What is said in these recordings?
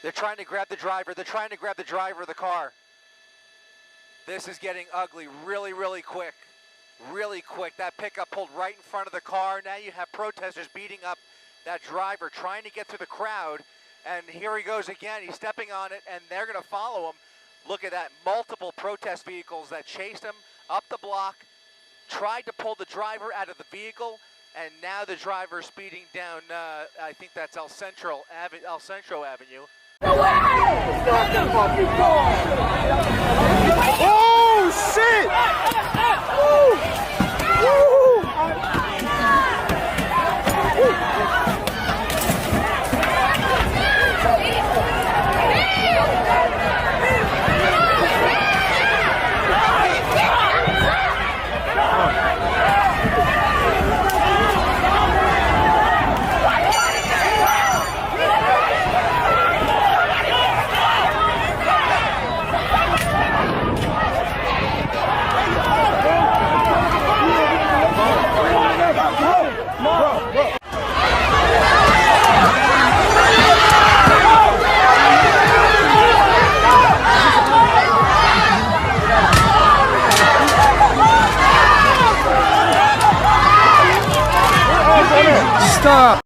They're trying to grab the driver. They're trying to grab the driver of the car. This is getting ugly really, really quick. Really quick. That pickup pulled right in front of the car. Now you have protesters beating up that driver, trying to get through the crowd. And here he goes again. He's stepping on it, and they're going to follow him. Look at that. Multiple protest vehicles that chased him up the block, tried to pull the driver out of the vehicle, and now the driver speeding down, I think that's El Centro Avenue. Stop the fucking car! Oh, shit! Woo! Woo! Stop!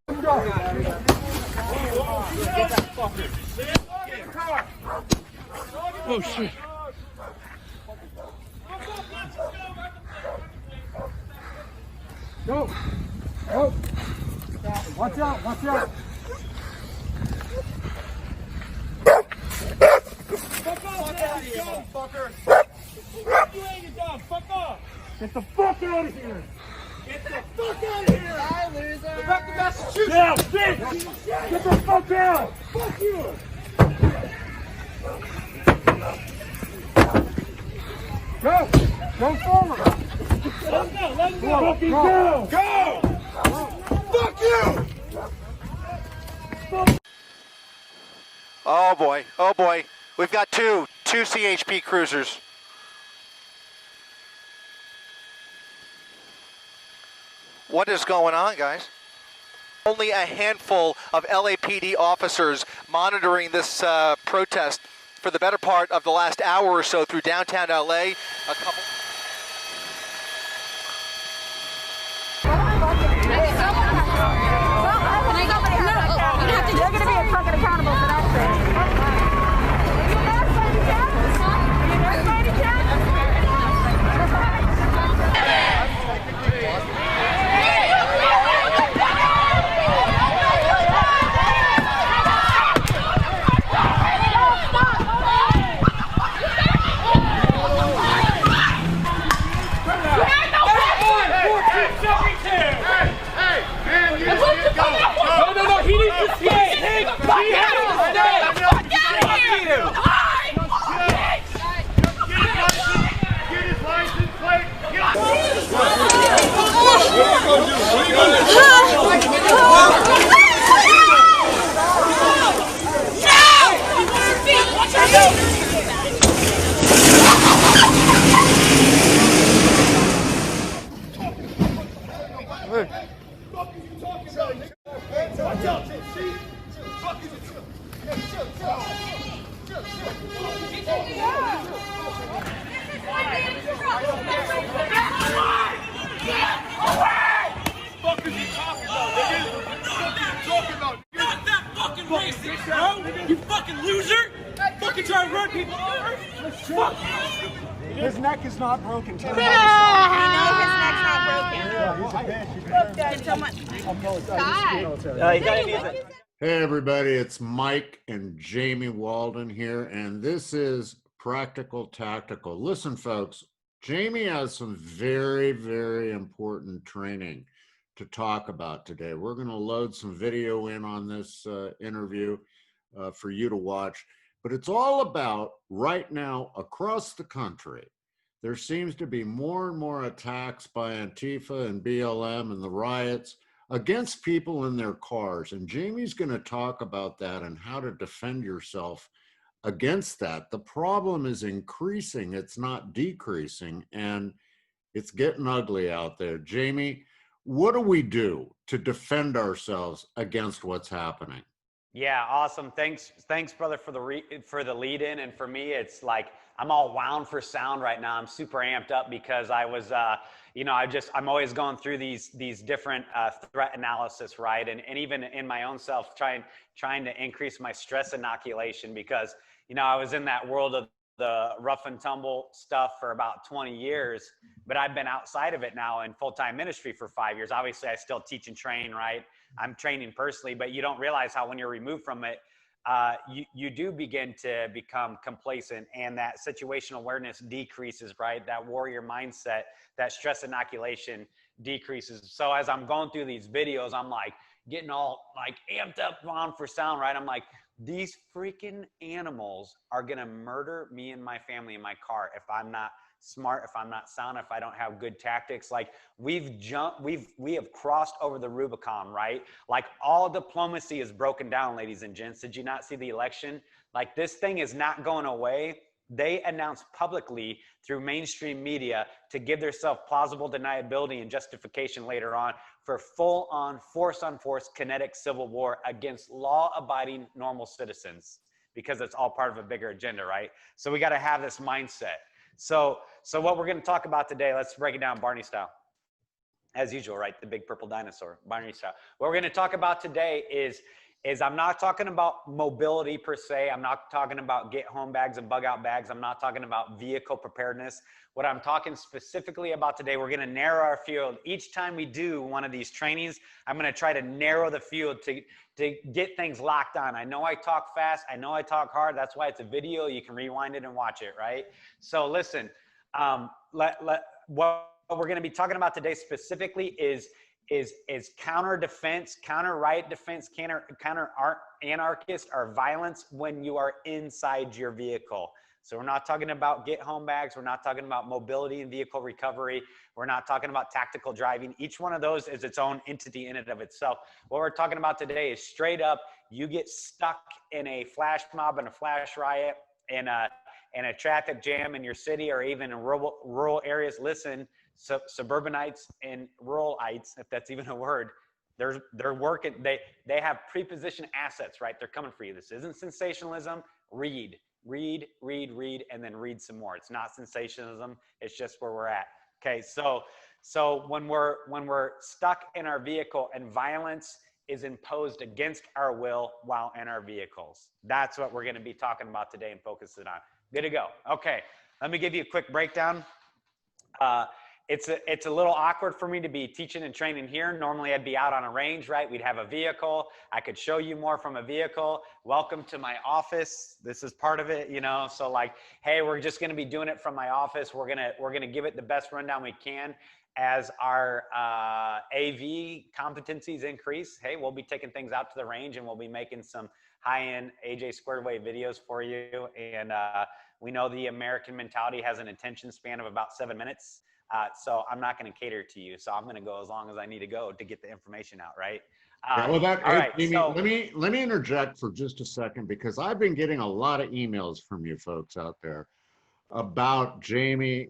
Oh shit! Go! Go! Watch out! Watch out! Fuck off, you fucker! You ain't a dog. Fuck off! Get the fuck out of here! Get the fuck out of here! Bye, loser! Go back to Massachusetts! Yeah, bitch! Get the fuck out! Fuck you! Go! Go forward! Let him go! Let him go! Fucking go! Go! Fuck you! Oh boy, oh boy. We've got two CHP cruisers. What is going on, guys? Only a handful of LAPD officers monitoring this protest for the better part of the last hour or so through downtown LA. A couple. You're going to be fucking accountable for that shit. Are you nervous, lady Jack? Are you nervous, lady Jack? No, he needs to stay! He has to stay! Get his license plate! Watch out, see? What are you talking about? Not that fucking racist, bro! You fucking loser! Fucking trying to run people over! Fuck! His neck is not broken. I know his neck's not broken. Yeah, he's a bitch. Hey everybody, it's Mike and Jamie Walden here, and this is Practical Tactical. Listen folks, Jamie has some very, very important training to talk about today. We're going to load some video in on this interview for you to watch, but it's all about right now across the country. There seems to be more and more attacks by Antifa and BLM and the riots against people in their cars. And Jamie's going to talk about that and how to defend yourself against that. The problem is increasing, it's not decreasing, and it's getting ugly out there. Jamie, what do we do to defend ourselves against what's happening? Yeah, awesome. Thanks, brother, for the lead in. And for me, it's like I'm all wound for sound right now. I'm super amped up because I was, I'm always going through these different threat analysis, right? And even in my own self, trying to increase my stress inoculation because I was in that world of the rough and tumble stuff for about 20 years, but I've been outside of it now in full-time ministry for 5 years. Obviously, I still teach and train, right? I'm training personally, but you don't realize how when you're removed from it, you do begin to become complacent, and that situational awareness decreases, right? That warrior mindset, that stress inoculation decreases. So as I'm going through these videos, I'm like getting all like amped up on for sound, right? I'm like, these freaking animals are going to murder me and my family in my car if I'm not smart, if I'm not sound, if I don't have good tactics. Like we have crossed over the Rubicon, right? Like all diplomacy is broken down, ladies and gents. Did you not see the election? Like this thing is not going away. They announced publicly through mainstream media to give themselves plausible deniability and justification later on for full-on, force-on-force kinetic civil war against law-abiding normal citizens, because it's all part of a bigger agenda, right? So we got to have this mindset. So what we're going to talk about today, let's break it down Barney style. As usual, right? The big purple dinosaur, Barney style. What we're going to talk about today is I'm not talking about mobility per se. I'm not talking about get home bags and bug out bags. I'm not talking about vehicle preparedness. What I'm talking specifically about today, we're going to narrow our field. Each time we do one of these trainings, I'm going to try to narrow the field to get things locked on. I know I talk fast. I know I talk hard. That's why it's a video. You can rewind it and watch it, right? So listen, what we're going to be talking about today specifically is counter defense, counter riot defense, counter anarchist, or violence when you are inside your vehicle. So we're not talking about get home bags. We're not talking about mobility and vehicle recovery. We're not talking about tactical driving. Each one of those is its own entity in and of itself. What we're talking about today is straight up, you get stuck in a flash mob and a flash riot and a traffic jam in your city or even in rural areas. Listen, suburbanites and ruralites, if that's even a word, they're working. They have prepositioned assets, right? They're coming for you. This isn't sensationalism. Read, and then read some more. It's not sensationalism. It's just where we're at. Okay, so when we're stuck in our vehicle and violence is imposed against our will while in our vehicles, that's what we're going to be talking about today and focusing on. Good to go. Okay, let me give you a quick breakdown. It's a little awkward for me to be teaching and training here. Normally I'd be out on a range, right? We'd have a vehicle. I could show you more from a vehicle. Welcome to my office. This is part of it, So like, hey, we're just going to be doing it from my office. We're going to give it the best rundown we can as our AV competencies increase. Hey, we'll be taking things out to the range and we'll be making some high-end AJ squared wave videos for you. And we know the American mentality has an attention span of about 7 minutes. So I'm not going to cater to you. So I'm going to go as long as I need to go to get the information out, right? Yeah, well, all right. Amy, So let me interject for just a second, because I've been getting a lot of emails from you folks out there about Jamie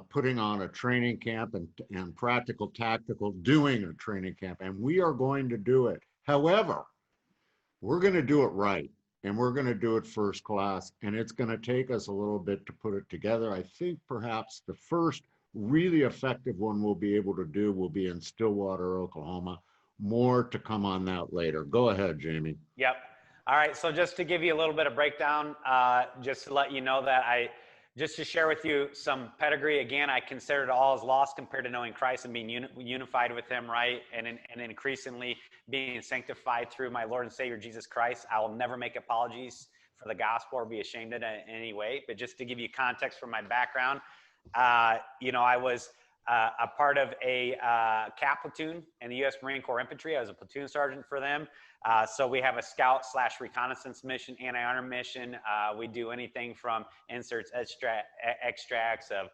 putting on a training camp and practical tactical doing a training camp, and we are going to do it. However, we're going to do it right, and we're going to do it first class, and it's going to take us a little bit to put it together. I think perhaps the first really effective one we'll be able to do will be in Stillwater, Oklahoma. More to come on that later. Go ahead, Jamie. Yep. All right. So just to give you a little bit of breakdown, just to let you know that just to share with you some pedigree. Again, I consider it all as lost compared to knowing Christ and being unified with him, right? And increasingly being sanctified through my Lord and Savior, Jesus Christ. I will never make apologies for the gospel or be ashamed of it in any way. But just to give you context from my background, I was a part of a CAP platoon in the U.S. Marine Corps Infantry. I was a platoon sergeant for them. So we have a scout/reconnaissance mission, anti-armor mission. We do anything from inserts, extracts of,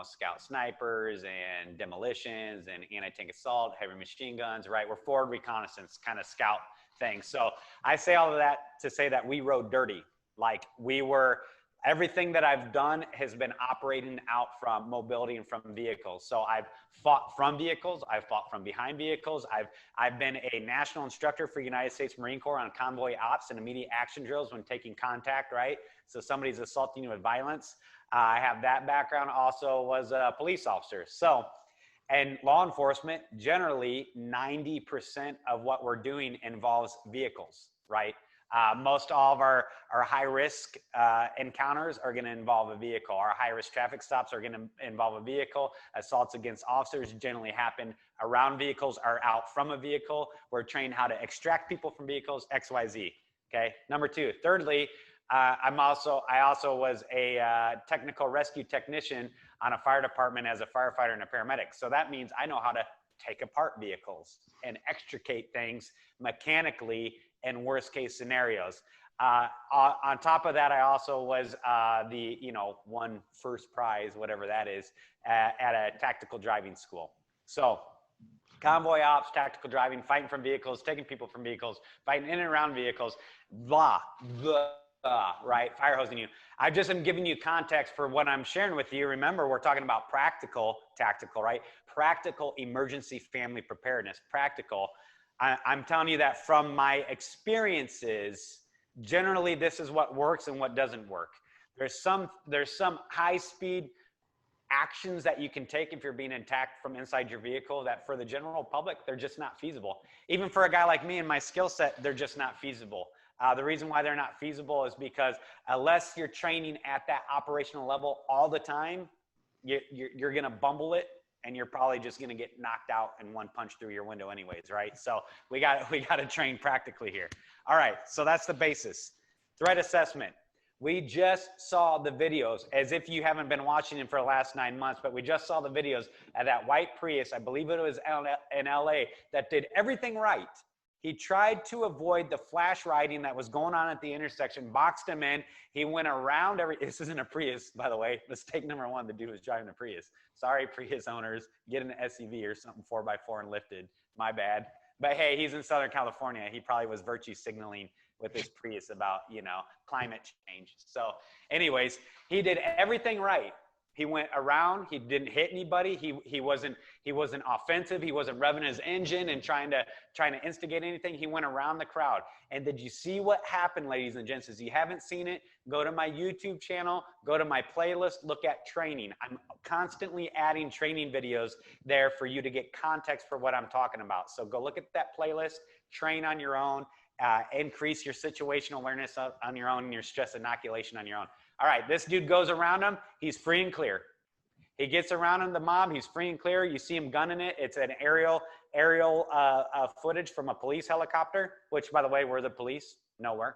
scout snipers and demolitions and anti-tank assault, heavy machine guns, right? We're forward reconnaissance kind of scout thing. So I say all of that to say that we rode dirty. Like we were everything that I've done has been operating out from mobility and from vehicles. So I've fought from vehicles. I've fought from behind vehicles. I've been a national instructor for United States Marine Corps on convoy ops and immediate action drills when taking contact, right? So somebody's assaulting you with violence. I have that background. Also was a police officer. So, and law enforcement, generally 90% of what we're doing involves vehicles, right? Most all of our high-risk encounters are going to involve a vehicle. Our high-risk traffic stops are going to involve a vehicle. Assaults against officers generally happen around vehicles or out from a vehicle. We're trained how to extract people from vehicles, X, Y, Z. Okay. Number two. Thirdly, I also was a technical rescue technician on a fire department as a firefighter and a paramedic. So that means I know how to take apart vehicles and extricate things mechanically in worst case scenarios. On top of that, I also was the, won first prize, whatever that is, at a tactical driving school. So convoy ops, tactical driving, fighting from vehicles, taking people from vehicles, fighting in and around vehicles, right? Fire hosing you. I just am giving you context for what I'm sharing with you. Remember, we're talking about practical, tactical, right? Practical emergency family preparedness, practical. I'm telling you that from my experiences, generally this is what works and what doesn't work. There's some high speed actions that you can take if you're being attacked from inside your vehicle that for the general public, they're just not feasible. Even for a guy like me and my skill set, they're just not feasible. The reason why they're not feasible is because unless you're training at that operational level all the time, you're going to bumble it. And you're probably just going to get knocked out in one punch through your window anyways, right? So we got to train practically here. All right, so that's the basis. Threat assessment. We just saw the videos, as if you haven't been watching them for the last 9 months, but we just saw the videos of that white Prius, I believe it was in LA, that did everything right. He tried to avoid the flash riding that was going on at the intersection, boxed him in. He went around this isn't a Prius, by the way. Mistake number one, the dude was driving a Prius. Sorry, Prius owners, get an SUV or something 4x4 and lifted. My bad. But hey, he's in Southern California. He probably was virtue signaling with his Prius about, climate change. So anyways, he did everything right. He went around. He didn't hit anybody. He wasn't offensive. He wasn't revving his engine and trying to instigate anything. He went around the crowd. And did you see what happened, ladies and gents? If you haven't seen it, go to my YouTube channel, go to my playlist, look at training. I'm constantly adding training videos there for you to get context for what I'm talking about. So go look at that playlist, train on your own, increase your situational awareness on your own and your stress inoculation on your own. All right, this dude goes around him. He's free and clear. He gets around him, the mob. He's free and clear. You see him gunning it. It's an aerial footage from a police helicopter, which, by the way, where are the police? Nowhere.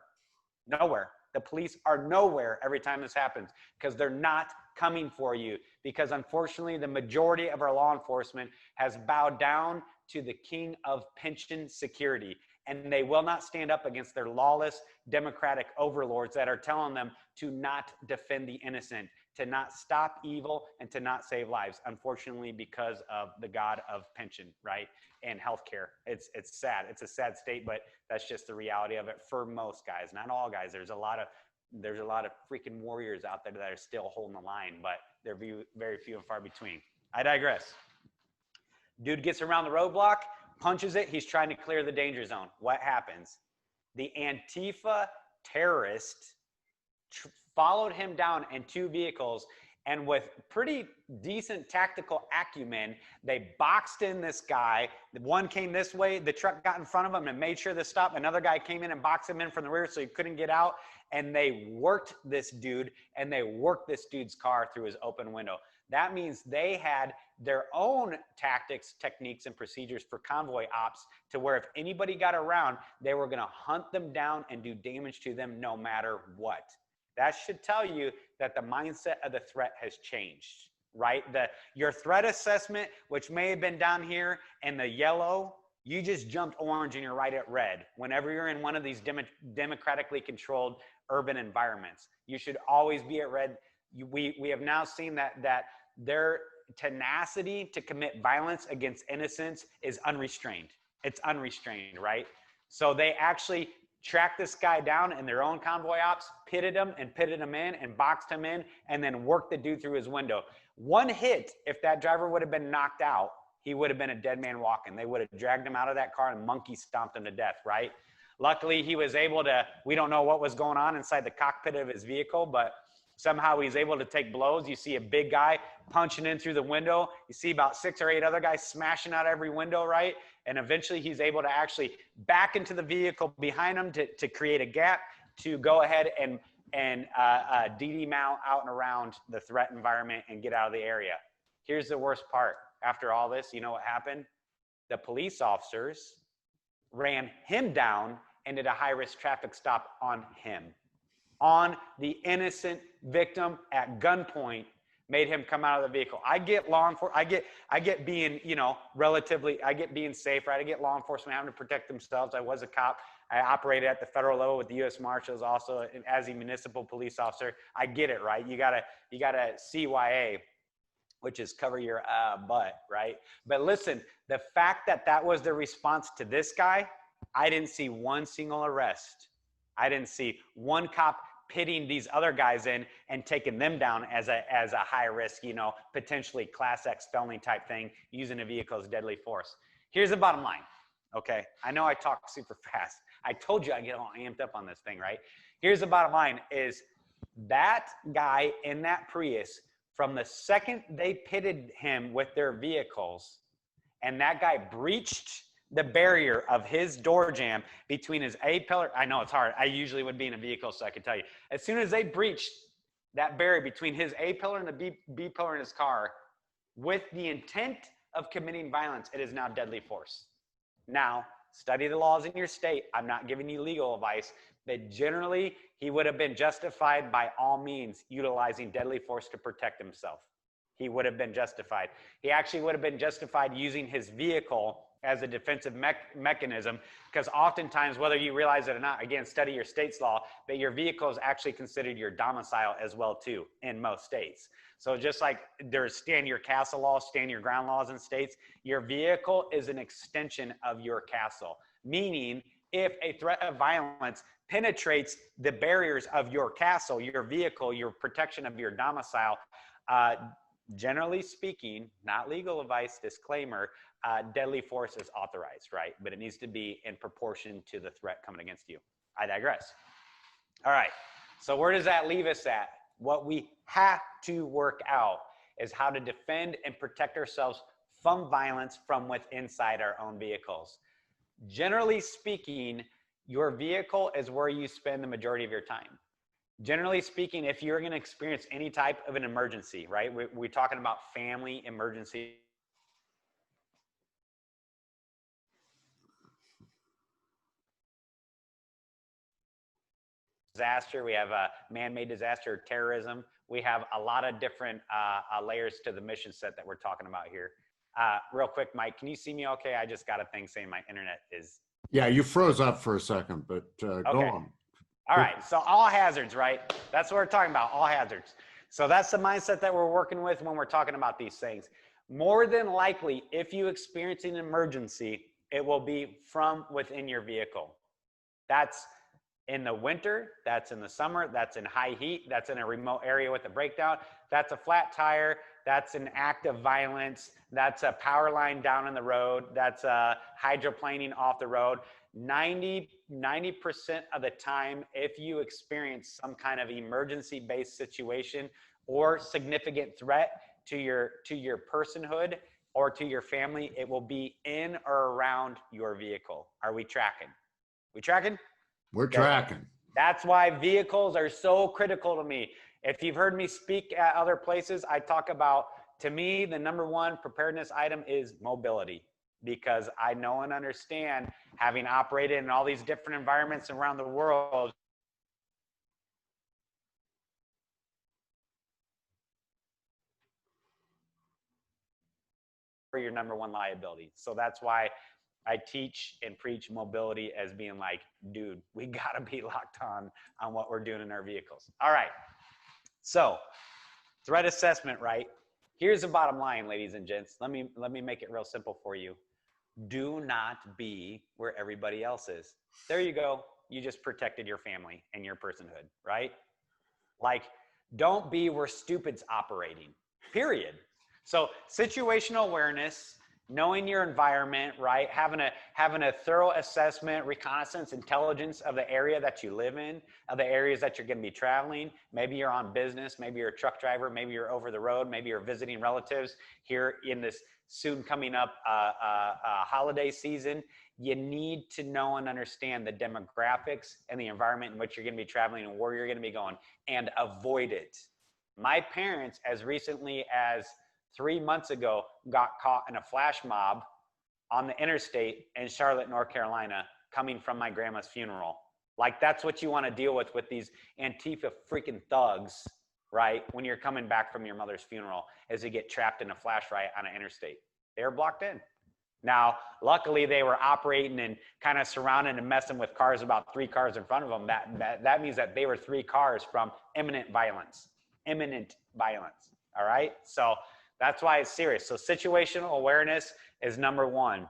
Nowhere. The police are nowhere every time this happens because they're not coming for you. Because, unfortunately, the majority of our law enforcement has bowed down to the king of pension security. And they will not stand up against their lawless democratic overlords that are telling them to not defend the innocent, to not stop evil, and to not save lives, unfortunately, because of the god of pension, right? And healthcare. It's sad. It's a sad state, but that's just the reality of it for most guys. Not all guys. There's a lot of freaking warriors out there that are still holding the line, but they're very few and far between. I digress. Dude gets around the roadblock, punches it. He's trying to clear the danger zone. What happens? The Antifa terrorist followed him down in 2 vehicles, and with pretty decent tactical acumen, they boxed in this guy. One came this way. The truck got in front of him and made sure to stop. Another guy came in and boxed him in from the rear so he couldn't get out. And they worked this dude, and they worked this dude's car through his open window. That means they had their own tactics, techniques, and procedures for convoy ops to where if anybody got around, they were going to hunt them down and do damage to them no matter what. That should tell you that the mindset of the threat has changed, right? Your threat assessment, which may have been down here in the yellow, you just jumped orange and you're right at red. Whenever you're in one of these democratically controlled urban environments, you should always be at red. We have now seen that their tenacity to commit violence against innocents is unrestrained. It's unrestrained, right? So they actually tracked this guy down in their own convoy ops, pitted him in and boxed him in, and then worked the dude through his window. One hit, if that driver would have been knocked out, he would have been a dead man walking. They would have dragged him out of that car and monkey stomped him to death, right? Luckily, he was able to, we don't know what was going on inside the cockpit of his vehicle, but somehow he's able to take blows. You see a big guy punching in through the window. You see about 6 or 8 other guys smashing out every window, right? And eventually he's able to actually back into the vehicle behind him to create a gap to go ahead and DD mount out and around the threat environment and get out of the area. Here's the worst part. After all this, you know what happened? The police officers ran him down and did a high-risk traffic stop on him. On the innocent victim at gunpoint, made him come out of the vehicle. I get law enforcement, I get being, you know, relatively, I get being safe, right? I get law enforcement having to protect themselves. I was a cop. I operated at the federal level with the U.S. Marshals, also as a municipal police officer. I get it, right? You gotta CYA, which is cover your butt, right? But listen, the fact that that was the response to this guy, I didn't see one single arrest. I didn't see one cop pitting these other guys in and taking them down as a high risk, you know, potentially class X felony type thing, using a vehicle as deadly force. Here's the bottom line, okay? I know I talk super fast. I told you I get all amped up on this thing, right? Here's the bottom line is that guy in that Prius, from the second they pitted him with their vehicles and that guy breached the barrier of his door jamb between his A pillar. I know it's hard. I usually would be in a vehicle, so I can tell you. As soon as they breached that barrier between his A pillar and the B pillar in his car with the intent of committing violence, it is now deadly force. Now, study the laws in your state. I'm not giving you legal advice, but generally, he would have been justified by all means utilizing deadly force to protect himself. He would have been justified. He actually would have been justified using his vehicle as a defensive mechanism, because oftentimes, whether you realize it or not, again, study your state's law, but your vehicle is actually considered your domicile as well too in most states. So just like there's stand your castle laws, stand your ground laws in states, your vehicle is an extension of your castle. Meaning, if a threat of violence penetrates the barriers of your castle, your vehicle, your protection of your domicile, generally speaking, not legal advice, disclaimer, deadly force is authorized, right? But it needs to be in proportion to the threat coming against you. I digress. All right, so where does that leave us at? What we have to work out is how to defend and protect ourselves from violence from inside our own vehicles. Generally speaking, your vehicle is where you spend the majority of your time. Generally speaking, if you're going to experience any type of an emergency, right? We're talking about family emergency. Disaster, we have a man-made disaster, terrorism. We have a lot of different layers to the mission set that we're talking about here. Real quick, Mike, can you see me okay? I just got a thing saying my internet is... Yeah, you froze up for a second, but go on. All right, so all hazards, right? That's what we're talking about, all hazards. So that's the mindset that we're working with when we're talking about these things. More than likely, if you experience an emergency, it will be from within your vehicle. That's in the winter, that's in the summer, that's in high heat, that's in a remote area with a breakdown, that's a flat tire, that's an act of violence, that's a power line down in the road, that's a hydroplaning off the road. 90% of the time, if you experience some kind of emergency-based situation or significant threat to your personhood or to your family, it will be in or around your vehicle. Are we tracking? We tracking? We're tracking. That's why vehicles are so critical to me. If you've heard me speak at other places, I talk about, to me, the number one preparedness item is mobility, because I know and understand, having operated in all these different environments around the world, for your number one liability. So that's why I teach and preach mobility as being like, dude, we gotta be locked on what we're doing in our vehicles. All right, so threat assessment, right? Here's the bottom line, ladies and gents. Let me make it real simple for you. Do not be where everybody else is. There you go. you just protected your family and your personhood, right? Like, don't be where stupid's operating, period. So situational awareness, knowing your environment, right? Having a thorough assessment, reconnaissance, intelligence of the area that you live in, of the areas that you're going to be traveling. Maybe you're on business, maybe you're a truck driver, maybe you're over the road, maybe you're visiting relatives here in this soon coming up holiday season. You need to know and understand the demographics and the environment in which you're going to be traveling and where you're going to be going, and avoid it. My parents, as recently as 3 months ago, got caught in a flash mob on the interstate in Charlotte, North Carolina, coming from my grandma's funeral. Like, that's what you want to deal with these Antifa freaking thugs, right? When you're coming back from your mother's funeral, is to get trapped in a flash riot on an interstate. They were blocked in. Now, luckily, they were operating and kind of surrounding and messing with cars, about 3 cars in front of them. That means that they were 3 cars from imminent violence. Imminent violence, all right? So that's why it's serious. So situational awareness is number 1.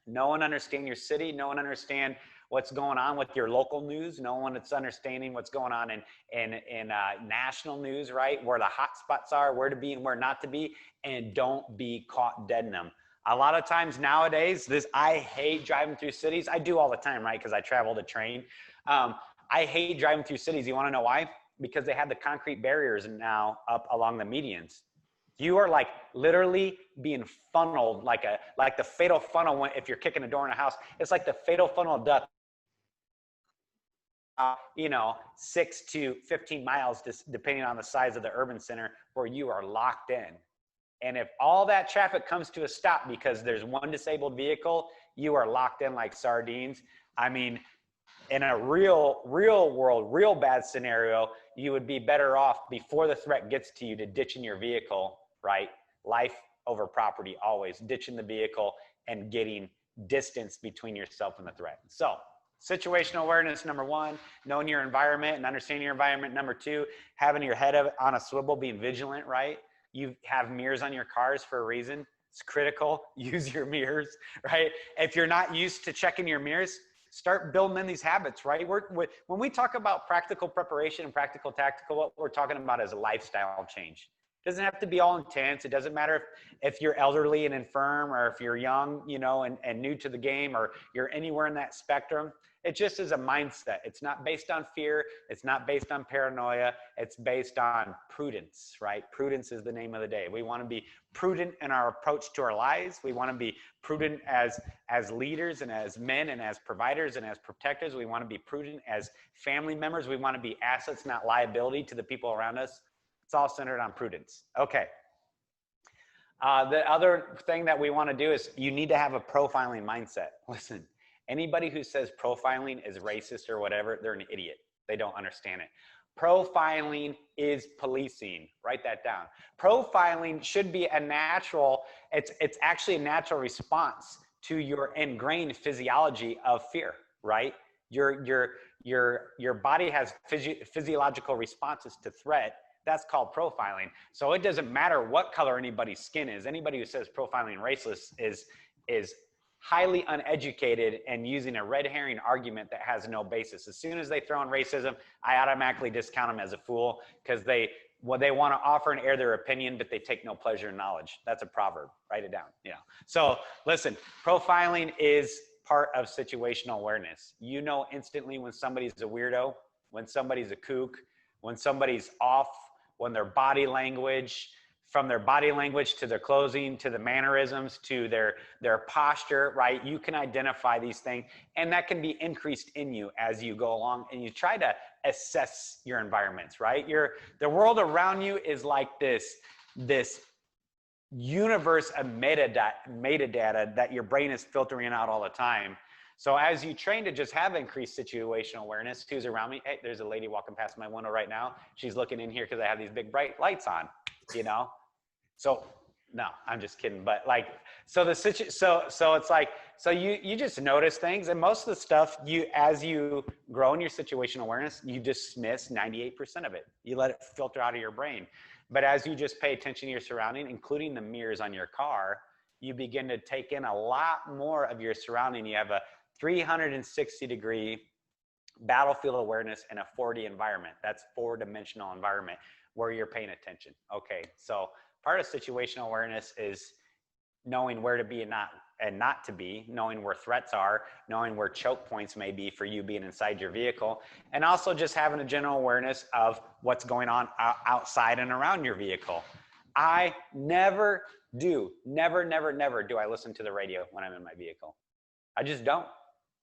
Know and understand your city. Know and understand what's going on with your local news. Know when it's understanding what's going on in national news, right? Where the hot spots are, where to be and where not to be, and don't be caught dead in them. A lot of times nowadays, I hate driving through cities. I do all the time, right? Because I travel to train. I hate driving through cities. You want to know why? Because they have the concrete barriers now up along the medians. You are like literally being funneled like the fatal funnel when, if you're kicking a door in a house. It's like the fatal funnel of death. 6 to 15 miles, depending on the size of the urban center, where you are locked in. And if all that traffic comes to a stop because there's one disabled vehicle, you are locked in like sardines. I mean, in a real world, real bad scenario, you would be better off before the threat gets to you to ditching your vehicle, right? Life over property, always ditching the vehicle and getting distance between yourself and the threat. So situational awareness, number 1, knowing your environment and understanding your environment. Number 2, having your head on a swivel, being vigilant, right? You have mirrors on your cars for a reason. It's critical. Use your mirrors, right? If you're not used to checking your mirrors, start building in these habits, right? When we talk about practical preparation and practical tactical, what we're talking about is a lifestyle change. It doesn't have to be all intense. It doesn't matter if you're elderly and infirm, or if you're young, and new to the game, or you're anywhere in that spectrum. It just is a mindset. It's not based on fear. It's not based on paranoia. It's based on prudence, right? Prudence is the name of the day. We want to be prudent in our approach to our lives. We want to be prudent as leaders and as men and as providers and as protectors. We want to be prudent as family members. We want to be assets, not liability to the people around us. It's all centered on prudence. Okay. The other thing that we want to do is you need to have a profiling mindset. Listen. Anybody who says profiling is racist or whatever, they're an idiot. They don't understand it. Profiling is policing. Write that down. Profiling should be a natural, it's actually a natural response to your ingrained physiology of fear, right? Your body has physiological responses to threat. That's called profiling. So it doesn't matter what color anybody's skin is. Anybody who says profiling racist is highly uneducated and using a red herring argument that has no basis. As soon as they throw in racism, I automatically discount them as a fool, because they want to offer and air their opinion, but they take no pleasure in knowledge. That's a proverb. Write it down. So listen, profiling is part of situational awareness. You know instantly when somebody's a weirdo, when somebody's a kook, when somebody's off, when their body language, from their body language to their clothing, to the mannerisms, to their posture, right? You can identify these things, and that can be increased in you as you go along, and you try to assess your environments, right? The world around you is like this universe of metadata that your brain is filtering out all the time. So as you train to just have increased situational awareness, who's around me? Hey, there's a lady walking past my window right now. She's looking in here because I have these big bright lights on, So no, I'm just kidding. But like, so it's like, so you just notice things, and most of the stuff as you grow in your situational awareness, you dismiss 98% of it. You let it filter out of your brain. But as you just pay attention to your surrounding, including the mirrors on your car, you begin to take in a lot more of your surrounding. You have a 360-degree battlefield awareness in a 4D environment. That's 4-dimensional environment where you're paying attention. Okay, so part of situational awareness is knowing where to be and not to be, knowing where threats are, knowing where choke points may be for you being inside your vehicle, and also just having a general awareness of what's going on outside and around your vehicle. I never do I listen to the radio when I'm in my vehicle. I just don't.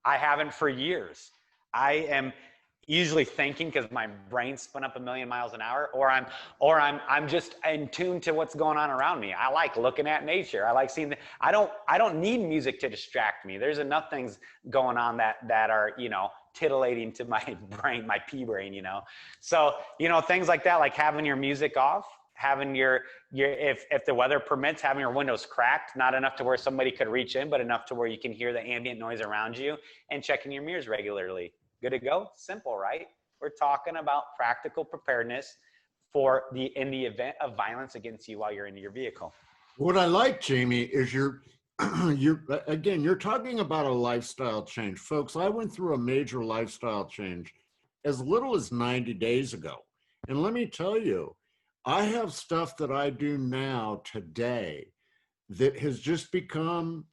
I haven't for years. I am usually thinking because my brain's spun up 1,000,000 miles an hour, or I'm just in tune to what's going on around me. I like looking at nature. I like seeing I don't need music to distract me. There's enough things going on that are, you know, titillating to my brain, my pea brain, you know. So, you know, things like that, like having your music off, having your if the weather permits, having your windows cracked, not enough to where somebody could reach in, but enough to where you can hear the ambient noise around you, and checking your mirrors regularly. Good to go? Simple, right? We're talking about practical preparedness in the event of violence against you while you're in your vehicle. What I like, Jamie, is you're talking about a lifestyle change. Folks, I went through a major lifestyle change as little as 90 days ago. And let me tell you, I have stuff that I do now today that has just become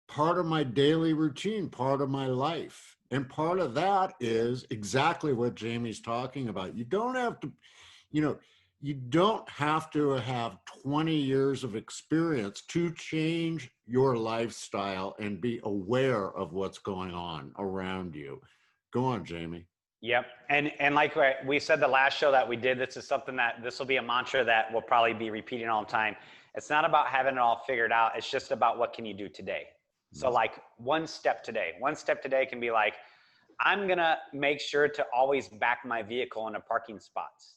part of my daily routine, part of my life. And part of that is exactly what Jamie's talking about. You don't have to, you know, you don't have to have 20 years of experience to change your lifestyle and be aware of what's going on around you. Go on, Jamie. Yep. And like we said the last show that we did, this is something that this will be a mantra that we'll probably be repeating all the time. It's not about having it all figured out. It's just about what can you do today. So like one step today can be like, I'm going to make sure to always back my vehicle into parking spots.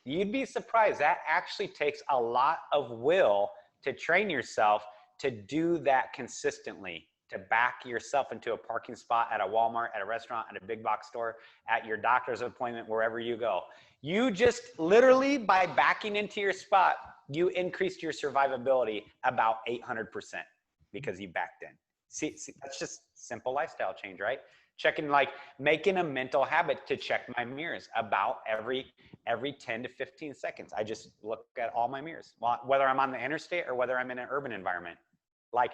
You'd be surprised. That actually takes a lot of will to train yourself to do that consistently, to back yourself into a parking spot at a Walmart, at a restaurant, at a big box store, at your doctor's appointment, wherever you go. You just literally, by backing into your spot, you increased your survivability about 800% because you backed in. See, that's just simple lifestyle change, right? Checking, like making a mental habit to check my mirrors about every 10 to 15 seconds. I just look at all my mirrors, whether I'm on the interstate or whether I'm in an urban environment. Like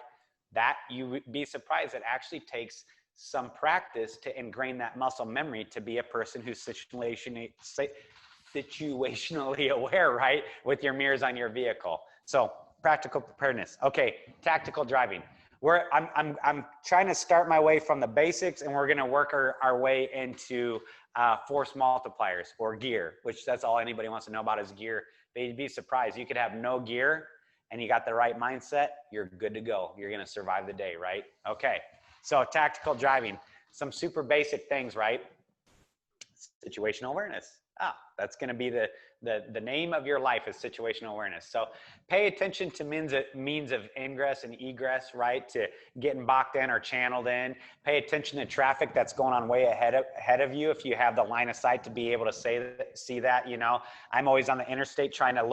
that, you would be surprised. It actually takes some practice to ingrain that muscle memory to be a person who's situationally aware, right? With your mirrors on your vehicle. So practical preparedness. Okay, tactical driving. I'm trying to start my way from the basics, and we're going to work our way into force multipliers or gear, which that's all anybody wants to know about is gear. But you'd be surprised. You could have no gear and you got the right mindset, you're good to go. You're going to survive the day, right? Okay. So tactical driving, some super basic things, right? Situational awareness. That's going to be the name of your life is situational awareness. So pay attention to means of ingress and egress, right? To getting boxed in or channeled in. Pay attention to traffic that's going on way ahead of you. If you have the line of sight to be able to see that, you know, I'm always on the interstate trying to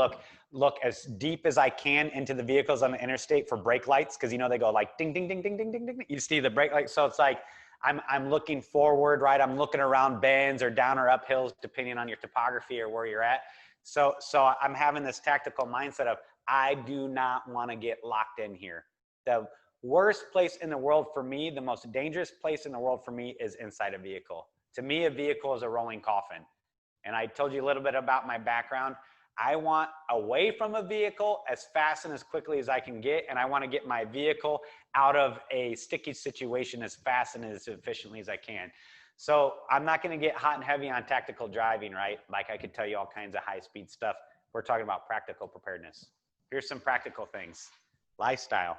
look as deep as I can into the vehicles on the interstate for brake lights. Cause you know, they go like ding, ding, ding, ding, ding, ding, ding. You see the brake light. So it's like, I'm looking forward, right? I'm looking around bends or down or up hills, depending on your topography or where you're at. So I'm having this tactical mindset of, I do not want to get locked in here. The worst place in the world for me, the most dangerous place in the world for me is inside a vehicle. To me, a vehicle is a rolling coffin. And I told you a little bit about my background. I want away from a vehicle as fast and as quickly as I can get, and I want to get my vehicle out of a sticky situation as fast and as efficiently as I can. So I'm not going to get hot and heavy on tactical driving, right? Like I could tell you all kinds of high-speed stuff. We're talking about practical preparedness. Here's some practical things. Lifestyle.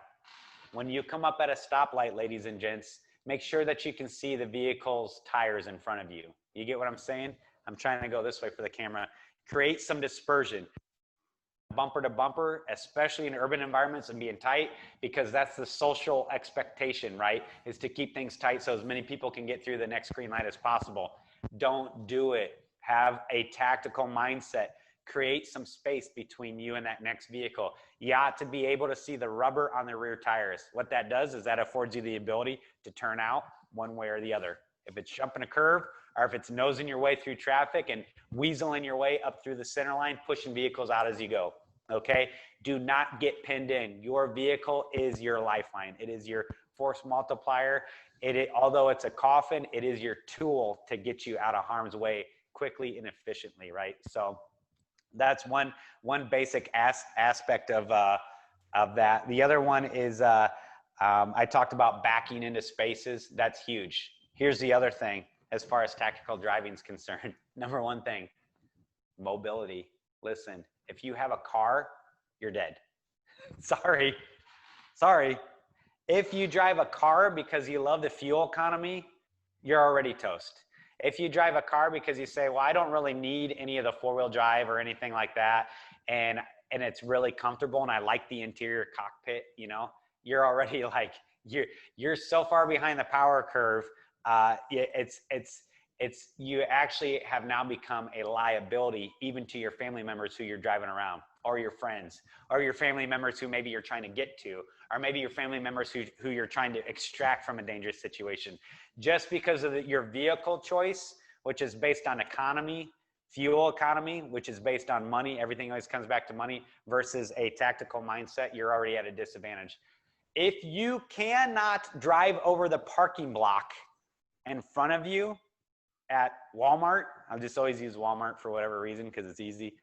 When you come up at a stoplight, ladies and gents, make sure that you can see the vehicle's tires in front of you. You get what I'm saying? I'm trying to go this way for the camera. Create some dispersion. Bumper to bumper, especially in urban environments and being tight, because that's the social expectation, right? Is to keep things tight so as many people can get through the next green light as possible. Don't do it. Have a tactical mindset. Create some space between you and that next vehicle. You ought to be able to see the rubber on the rear tires. What that does is that affords you the ability to turn out one way or the other. If it's jumping a curve or if it's nosing your way through traffic and weaseling your way up through the center line, pushing vehicles out as you go. Okay? Do not get pinned in. Your vehicle is your lifeline. It is your force multiplier. Although it's a coffin, it is your tool to get you out of harm's way quickly and efficiently, right? So that's one basic aspect of that. The other one is I talked about backing into spaces. That's huge. Here's the other thing as far as tactical driving is concerned. Number one thing, mobility. Listen, if you have a car, you're dead. Sorry. If you drive a car because you love the fuel economy, you're already toast. If you drive a car because you say, well, I don't really need any of the four-wheel drive or anything like that, and it's really comfortable and I like the interior cockpit, you know, you're already like, you're so far behind the power curve. You actually have now become a liability even to your family members who you're driving around, or your friends, or your family members who maybe you're trying to get to, or maybe your family members who you're trying to extract from a dangerous situation. Just because of your vehicle choice, which is based on economy, fuel economy, which is based on money, everything always comes back to money, versus a tactical mindset, you're already at a disadvantage. If you cannot drive over the parking block in front of you at Walmart, I'll just always use Walmart for whatever reason because it's easy.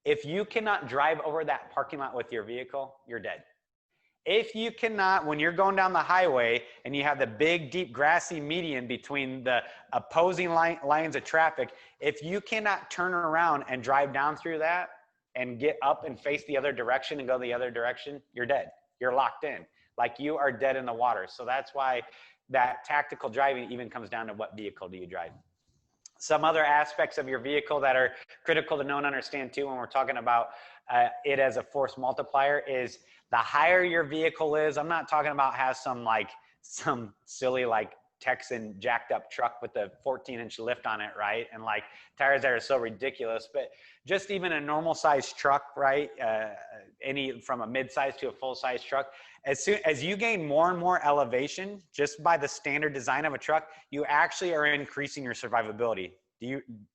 If you cannot drive over that parking lot with your vehicle, you're dead. If you cannot, when you're going down the highway and you have the big, deep, grassy median between the opposing lines of traffic, if you cannot turn around and drive down through that and get up and face the other direction and go the other direction, you're dead. You're locked in. Like you are dead in the water. So that's why that tactical driving even comes down to what vehicle do you drive. Some other aspects of your vehicle that are critical to know and understand too when we're talking about it as a force multiplier is the higher your vehicle is. I'm not talking about has some silly like Texan jacked up truck with a 14-inch lift on it, right? And like tires that are so ridiculous, but just even a normal size truck, right? Any from a mid-size to a full-size truck. As soon as you gain more and more elevation, just by the standard design of a truck, you actually are increasing your survivability.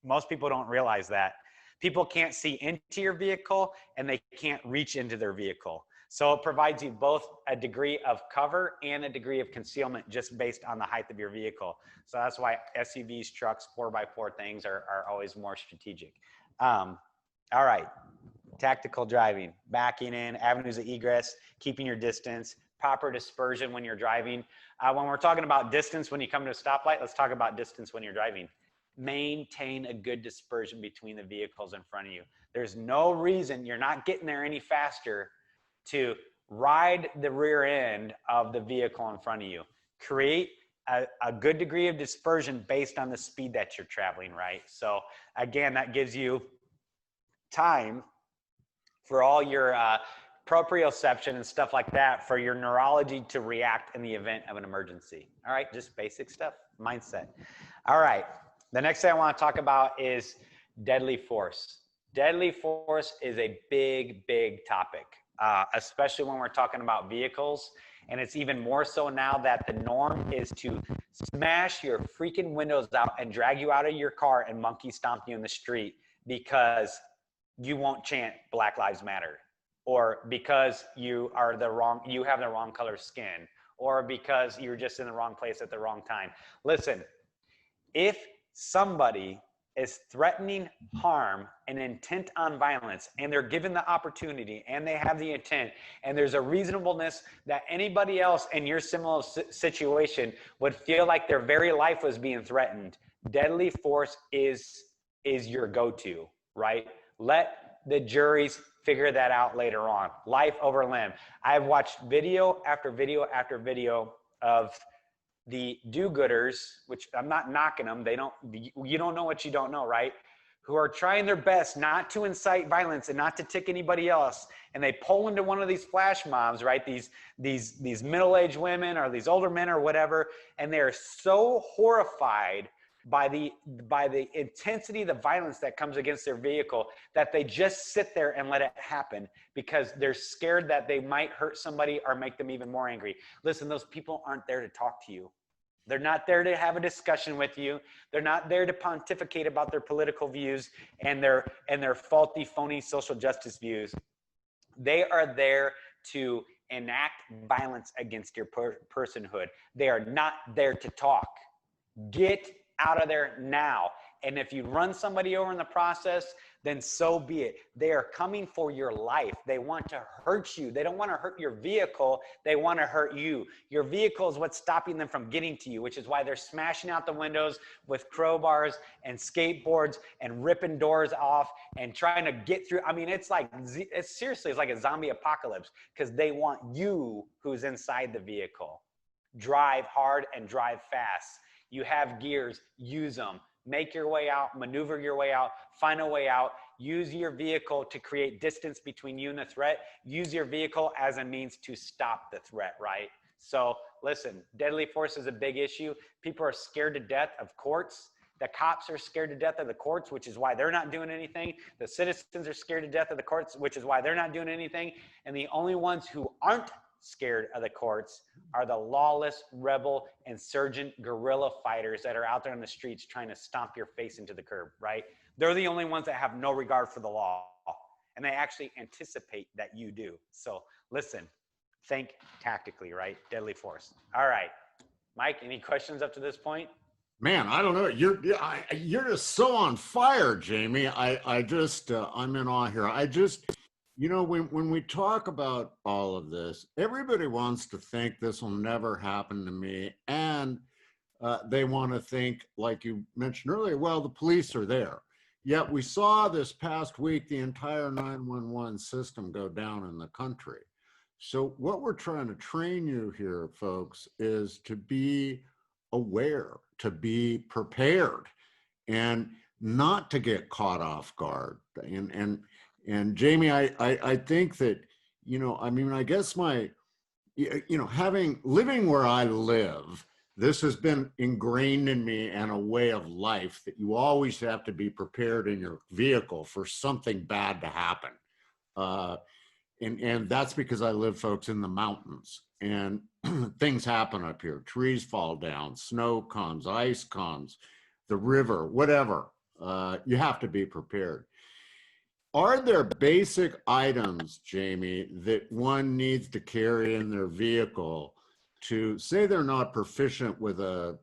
Most people don't realize that. People can't see into your vehicle and they can't reach into their vehicle. So it provides you both a degree of cover and a degree of concealment just based on the height of your vehicle. So that's why SUVs, trucks, 4x4 things are always more strategic. All right, tactical driving, backing in, avenues of egress, keeping your distance, proper dispersion when you're driving. When we're talking about distance when you come to a stoplight, let's talk about distance when you're driving. Maintain a good dispersion between the vehicles in front of you. There's no reason you're not getting there any faster to ride the rear end of the vehicle in front of you. Create a good degree of dispersion based on the speed that you're traveling, right? So again, that gives you time for all your proprioception and stuff like that for your neurology to react in the event of an emergency. All right, just basic stuff, mindset. All right, the next thing I want to talk about is deadly force. Deadly force is a big, big topic. Especially when we're talking about vehicles. And it's even more so now that the norm is to smash your freaking windows out and drag you out of your car and monkey stomp you in the street because you won't chant Black Lives Matter, or because you have the wrong color skin, or because you're just in the wrong place at the wrong time. Listen, if somebody is threatening harm and intent on violence, and they're given the opportunity and they have the intent, and there's a reasonableness that anybody else in your similar situation would feel like their very life was being threatened, deadly force is your go-to, right? Let the juries figure that out later on. Life over limb. I've watched video after video after video of the do-gooders, which I'm not knocking them. You don't know what you don't know, right? Who are trying their best not to incite violence and not to tick anybody else. And they pull into one of these flash mobs, right? These middle-aged women or these older men or whatever. And they're so horrified by the intensity of the violence that comes against their vehicle that they just sit there and let it happen because they're scared that they might hurt somebody or make them even more angry. Listen, those people aren't there to talk to you. They're not there to have a discussion with you. They're not there to pontificate about their political views and their faulty, phony social justice views. They are there to enact violence against your personhood. They are not there to talk. Get out of there now. And if you run somebody over in the process, then so be it. They are coming for your life. They want to hurt you. They don't want to hurt your vehicle. They want to hurt you. Your vehicle is what's stopping them from getting to you, which is why they're smashing out the windows with crowbars and skateboards and ripping doors off and trying to get through. I mean, it's like, seriously, it's like a zombie apocalypse because they want you who's inside the vehicle. Drive hard and drive fast. You have gears, use them. Make your way out, maneuver your way out, find a way out, use your vehicle to create distance between you and the threat, use your vehicle as a means to stop the threat, right? So listen, deadly force is a big issue. People are scared to death of courts. The cops are scared to death of the courts, which is why they're not doing anything. The citizens are scared to death of the courts, which is why they're not doing anything. And the only ones who aren't scared of the courts are the lawless, rebel, insurgent, guerrilla fighters that are out there on the streets trying to stomp your face into the curb, right? They're the only ones that have no regard for the law, and they actually anticipate that you do. So listen, think tactically, right? Deadly force. All right, Mike, any questions up to this point? Man, I don't know. You're just so on fire, Jamie. I'm in awe here. You know, when we talk about all of this, everybody wants to think this will never happen to me. And they want to think, like you mentioned earlier, well, the police are there. Yet we saw this past week the entire 911 system go down in the country. So what we're trying to train you here, folks, is to be aware, to be prepared, and not to get caught off guard. And Jamie, I think that, you know, I mean, I guess living where I live, this has been ingrained in me and a way of life that you always have to be prepared in your vehicle for something bad to happen. And that's because I live, folks, in the mountains, and things happen up here. Trees fall down, snow comes, ice comes, the river, whatever. You have to be prepared. Are there basic items, Jamie, that one needs to carry in their vehicle to say they're not proficient with a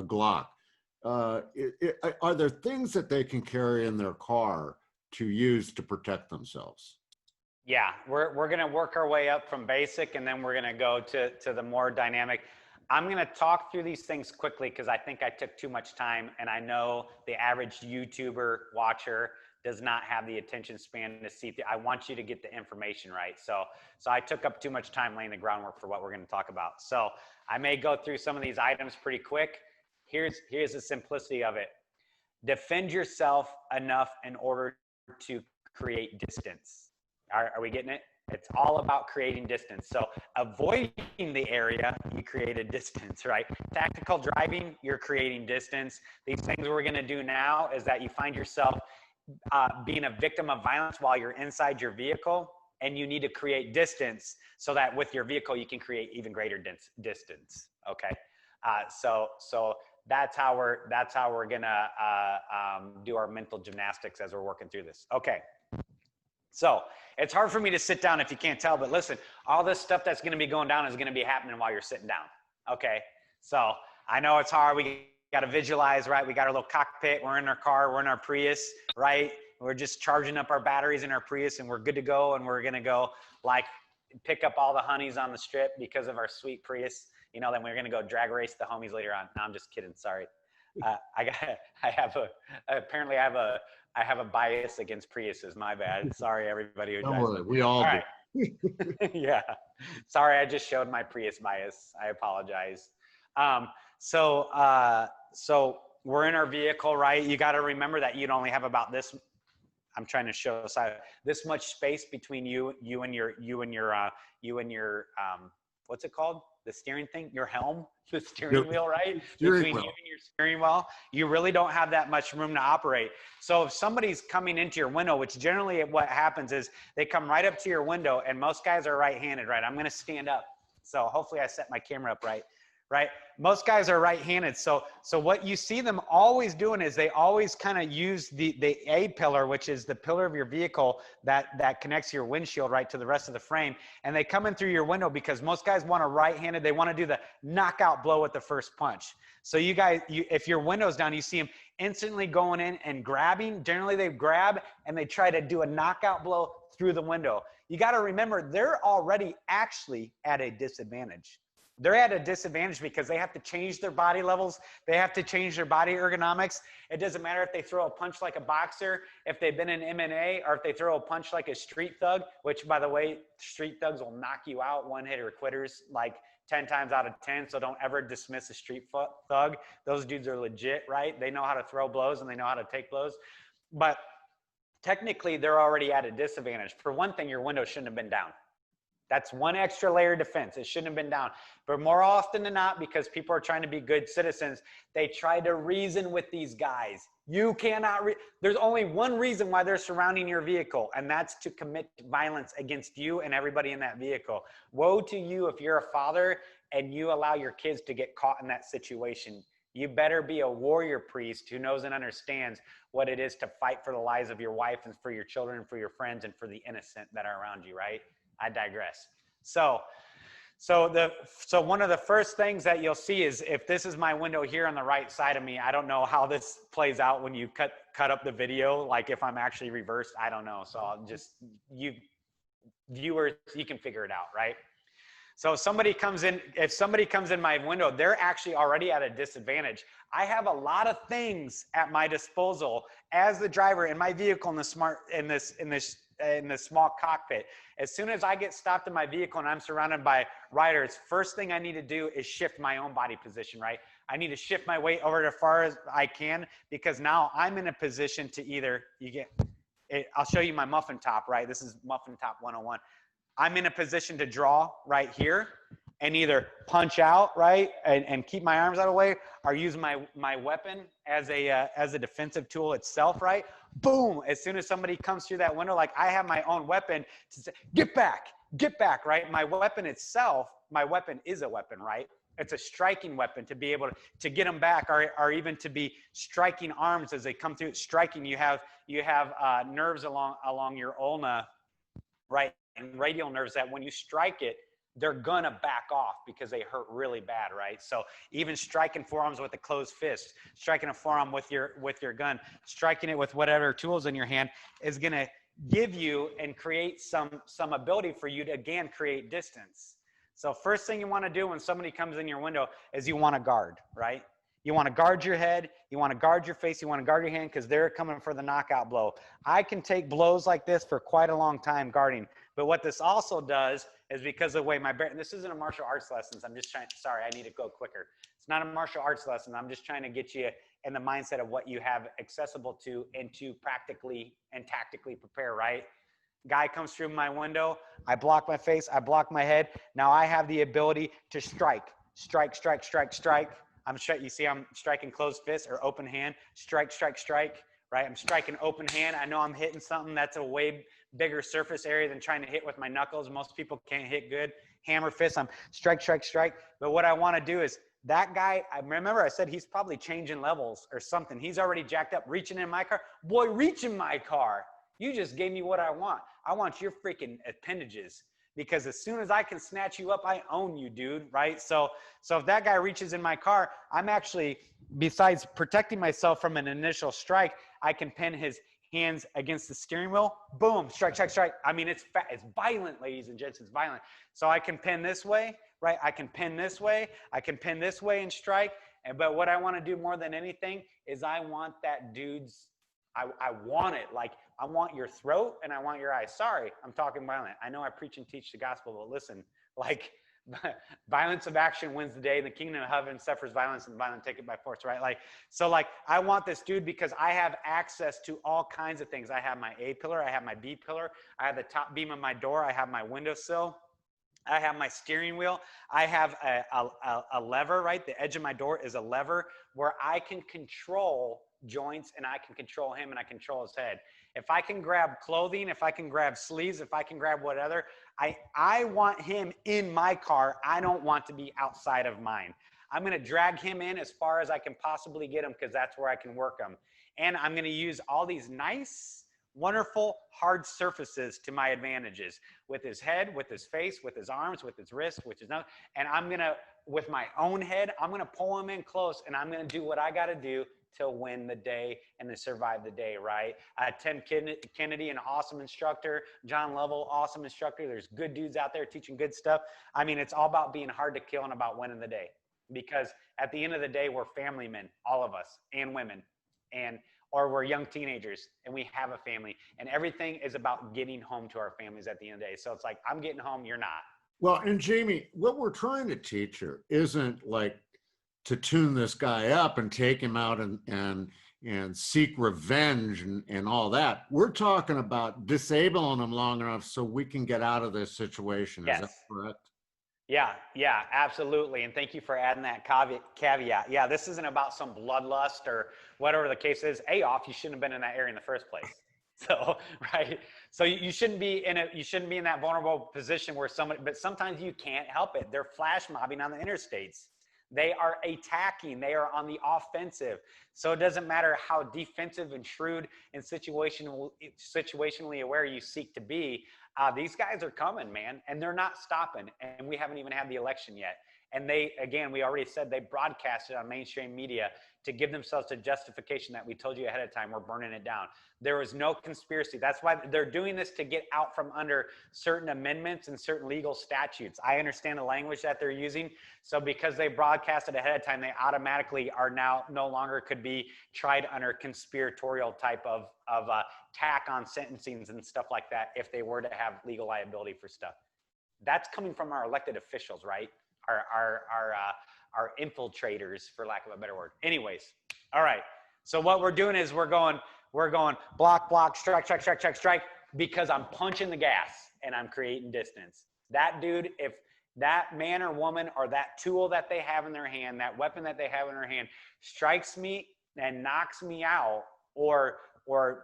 Glock? Are there things that they can carry in their car to use to protect themselves? Yeah, we're going to work our way up from basic, and then we're going to go to the more dynamic. I'm going to talk through these things quickly because I think I took too much time, and I know the average YouTuber watcher does not have the attention span to see. I want you to get the information right. So I took up too much time laying the groundwork for what we're going to talk about. So I may go through some of these items pretty quick. Here's the simplicity of it. Defend yourself enough in order to create distance. Are we getting it? It's all about creating distance. So avoiding the area, you create a distance, right? Tactical driving, you're creating distance. These things we're going to do now is that you find yourself being a victim of violence while you're inside your vehicle, and you need to create distance so that with your vehicle you can create even greater distance. Okay, so that's how we're gonna do our mental gymnastics as we're working through this. Okay, so it's hard for me to sit down if you can't tell, but listen, all this stuff that's going to be going down is going to be happening while you're sitting down. Okay, so I know it's hard. We got to visualize, right? We got our little cockpit. We're in our car. We're in our Prius, right? We're just charging up our batteries in our Prius, and we're good to go. And we're going to go like pick up all the honeys on the strip because of our sweet Prius. You know, then we're going to go drag race the homies later on. No, I'm just kidding. Sorry. I have a bias against Priuses. My bad. Sorry, everybody who Don't drives worry, them. we all do. Right. Yeah. Sorry, I just showed my Prius bias. I apologize. So we're in our vehicle, right? You got to remember that you'd only have about this. I'm trying to show this much space between you and your what's it called? The steering thing, your helm, the steering wheel, right? Between you and your steering wheel, you really don't have that much room to operate. So if somebody's coming into your window, which generally what happens is they come right up to your window, and most guys are right-handed, right? I'm going to stand up. So hopefully I set my camera up right. right? Most guys are right-handed. So what you see them always doing is they always kind of use the A pillar, which is the pillar of your vehicle that connects your windshield right to the rest of the frame. And they come in through your window because most guys want to right-handed. They want to do the knockout blow at the first punch. So you guys, if your window's down, you see them instantly going in and grabbing. Generally they grab and they try to do a knockout blow through the window. You got to remember, they're already actually at a disadvantage. They're at a disadvantage because they have to change their body levels. They have to change their body ergonomics. It doesn't matter if they throw a punch like a boxer, if they've been in MMA, or if they throw a punch like a street thug, which, by the way, street thugs will knock you out, one-hitter quitters, like 10 times out of 10. So don't ever dismiss a street thug. Those dudes are legit, right? They know how to throw blows and they know how to take blows. But technically, they're already at a disadvantage. For one thing, your window shouldn't have been down. That's one extra layer of defense. It shouldn't have been down. But more often than not, because people are trying to be good citizens, they try to reason with these guys. You cannot, there's only one reason why they're surrounding your vehicle, and that's to commit violence against you and everybody in that vehicle. Woe to you if you're a father and you allow your kids to get caught in that situation. You better be a warrior priest who knows and understands what it is to fight for the lives of your wife and for your children and for your friends and for the innocent that are around you, right? I digress. So one of the first things that you'll see is if this is my window here on the right side of me, I don't know how this plays out when you cut up the video, like if I'm actually reversed, I don't know. So I'll just, viewers, you can figure it out, right? So if somebody comes in my window, they're actually already at a disadvantage. I have a lot of things at my disposal as the driver in my vehicle in the small cockpit. As soon as I get stopped in my vehicle and I'm surrounded by riders, first thing I need to do is shift my own body position, right? I need to shift my weight over as far as I can because now I'm in a position to either, I'll show you my muffin top, right? This is muffin top 101. I'm in a position to draw right here and either punch out, right, and keep my arms out of the way, or use my weapon as a defensive tool itself, right? Boom! As soon as somebody comes through that window, like I have my own weapon to say, get back, right? My weapon itself, my weapon is a weapon, right? It's a striking weapon to be able to get them back, or even to be striking arms as they come through. Striking, you have nerves along your ulna, right, and radial nerves that when you strike it, they're gonna back off because they hurt really bad, right? So even striking forearms with a closed fist, striking a forearm with your gun, striking it with whatever tools in your hand is gonna give you and create some ability for you to, again, create distance. So first thing you wanna do when somebody comes in your window is you wanna guard, right? You wanna guard your head, you wanna guard your face, you wanna guard your hand because they're coming for the knockout blow. I can take blows like this for quite a long time guarding. But what this also does is because of the way this isn't a martial arts lesson. I'm just trying, sorry, I need to go quicker. It's not a martial arts lesson. I'm just trying to get you in the mindset of what you have accessible to and to practically and tactically prepare, right? Guy comes through my window. I block my face. I block my head. Now I have the ability to strike. You see I'm striking closed fist or open hand. Strike, right? I'm striking open hand. I know I'm hitting something that's a way bigger surface area than trying to hit with my knuckles. Most people can't hit good. Hammer fist, I'm strike. But what I want to do is that guy, I remember I said he's probably changing levels or something. He's already jacked up, reaching in my car. Boy, reach in my car. You just gave me what I want. I want your freaking appendages. Because as soon as I can snatch you up, I own you, dude, right? So if that guy reaches in my car, I'm actually, besides protecting myself from an initial strike, I can pin his hands against the steering wheel. Boom, strike. I mean, it's violent, ladies and gents, it's violent. So I can pin this way, right? I can pin this way. I can pin this way and strike. But what I want to do more than anything is I want that dude's, I want it. Like, I want your throat and I want your eyes. Sorry, I'm talking violent. I know I preach and teach the gospel, but listen, like, violence of action wins the day. The kingdom of heaven suffers violence and violent take it by force, right? Like, so like, I want this dude because I have access to all kinds of things. I have my A pillar. I have my B pillar. I have the top beam of my door. I have my windowsill. I have my steering wheel. I have a lever, right? The edge of my door is a lever where I can control joints and I can control him and I control his head. If I can grab clothing, if I can grab sleeves, if I can grab whatever, I want him in my car. I don't want to be outside of mine. I'm going to drag him in as far as I can possibly get him, because that's where I can work him. And I'm going to use all these nice, wonderful, hard surfaces to my advantages, with his head, with his face, with his arms, with his wrist, with his nose. And I'm going to, with my own head, I'm going to pull him in close, and I'm going to do what I got to do to win the day and to survive the day, right? Tim Kennedy, an awesome instructor. John Lovell, awesome instructor. There's good dudes out there teaching good stuff. I mean, it's all about being hard to kill and about winning the day. Because at the end of the day, we're family men, all of us, and women, or we're young teenagers, and we have a family. And everything is about getting home to our families at the end of the day. So it's like, I'm getting home, you're not. Well, and Jamie, what we're trying to teach her isn't like to tune this guy up and take him out and seek revenge and all that. We're talking about disabling him long enough so we can get out of this situation. Yes. Is that correct? Yeah, absolutely. And thank you for adding that caveat. Yeah, this isn't about some bloodlust or whatever the case is. You shouldn't have been in that area in the first place. So, right. So you shouldn't be in that vulnerable position where but sometimes you can't help it. They're flash mobbing on the interstates. They are attacking. They are on the offensive. So it doesn't matter how defensive and shrewd and situationally aware you seek to be. These guys are coming, man, and they're not stopping. And we haven't even had the election yet. And we already said they broadcasted on mainstream media to give themselves a justification that we told you ahead of time, we're burning it down. There was no conspiracy. That's why they're doing this, to get out from under certain amendments and certain legal statutes. I understand the language that they're using. So because they broadcasted ahead of time, they automatically are now no longer could be tried under conspiratorial type of tack on sentencings and stuff like that if they were to have legal liability for stuff. That's coming from our elected officials, right? Our infiltrators, for lack of a better word. Anyways, all right. So what we're doing is we're going block, strike, because I'm punching the gas and I'm creating distance. That dude, if that man or woman or that tool that they have in their hand, that weapon that they have in their hand, strikes me and knocks me out or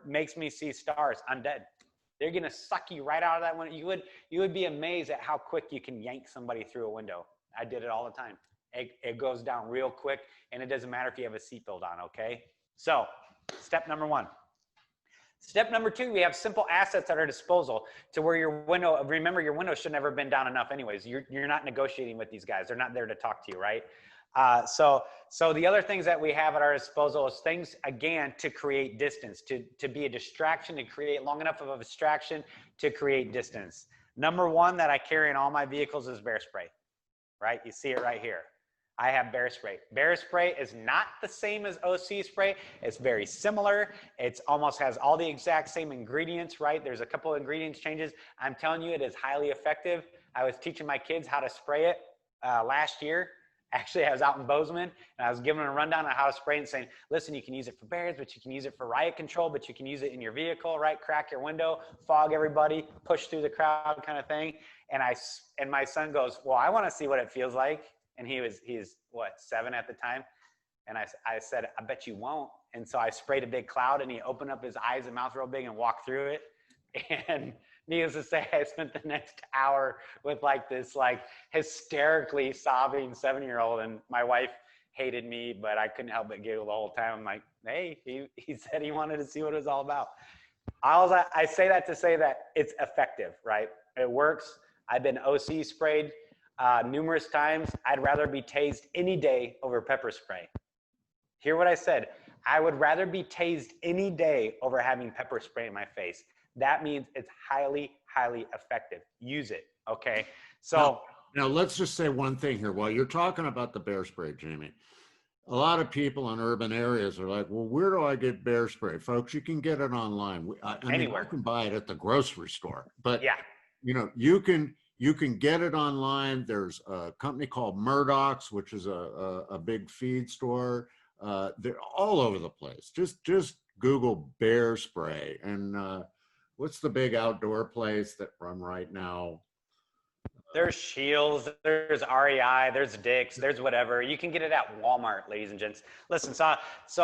makes me see stars, I'm dead. They're gonna suck you right out of that window. You would be amazed at how quick you can yank somebody through a window. I did it all the time. It goes down real quick, and it doesn't matter if you have a seatbelt on, okay? So, step number 1. Step number 2, we have simple assets at our disposal to where your window, remember your window should never have been down enough anyways. You're not negotiating with these guys. They're not there to talk to you, right? So the other things that we have at our disposal is things, again, to create distance, to be a distraction, to create long enough of a distraction to create distance. Number 1 that I carry in all my vehicles is bear spray, right? You see it right here. I have bear spray. Bear spray is not the same as OC spray. It's very similar. It's almost has all the exact same ingredients, right? There's a couple of ingredients changes. I'm telling you, it is highly effective. I was teaching my kids how to spray it last year. Actually, I was out in Bozeman, and I was giving them a rundown on how to spray it and saying, listen, you can use it for bears, but you can use it for riot control, but you can use it in your vehicle, right? Crack your window, fog everybody, push through the crowd kind of thing. And my son goes, well, I want to see what it feels like. And he's what, 7 at the time? And I said, I bet you won't. And so I sprayed a big cloud, and he opened up his eyes and mouth real big and walked through it. And needless to say, I spent the next hour with this hysterically sobbing 7-year-old, and my wife hated me, but I couldn't help but giggle the whole time. I'm like, hey, he said he wanted to see what it was all about. I say that to say that it's effective, right? It works. I've been OC sprayed numerous times. I'd rather be tased any day over pepper spray. Hear what I said. I would rather be tased any day over having pepper spray in my face. That means it's highly, highly effective. Use it, okay? So now let's just say one thing here. While you're talking about the bear spray, Jamie, a lot of people in urban areas are like, well, where do I get bear spray? Folks, you can get it online. Anywhere. You can buy it at the grocery store. But, yeah, you can get it online. There's a company called Murdoch's, which is a big feed store. They're all over the place. Just Google bear spray. And what's the big outdoor place that run right now? There's Shields, there's REI, there's Dick's, there's whatever. You can get it at Walmart, ladies and gents. Listen, so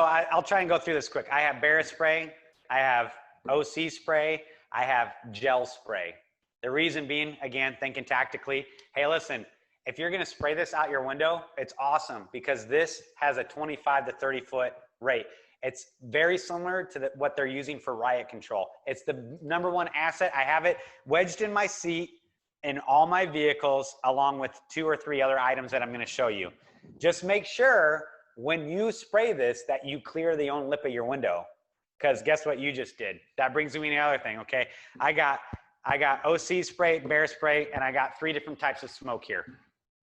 I'll try and go through this quick. I have bear spray, I have OC spray, I have gel spray. The reason being, again, thinking tactically, hey, listen, if you're going to spray this out your window, it's awesome because this has a 25 to 30 foot rate. It's very similar to what they're using for riot control. It's the #1 asset. I have it wedged in my seat in all my vehicles, along with 2 or 3 other items that I'm going to show you. Just make sure when you spray this that you clear the own lip of your window, because guess what you just did? That brings me to the other thing. Okay, I got OC spray, bear spray, and I got 3 different types of smoke here.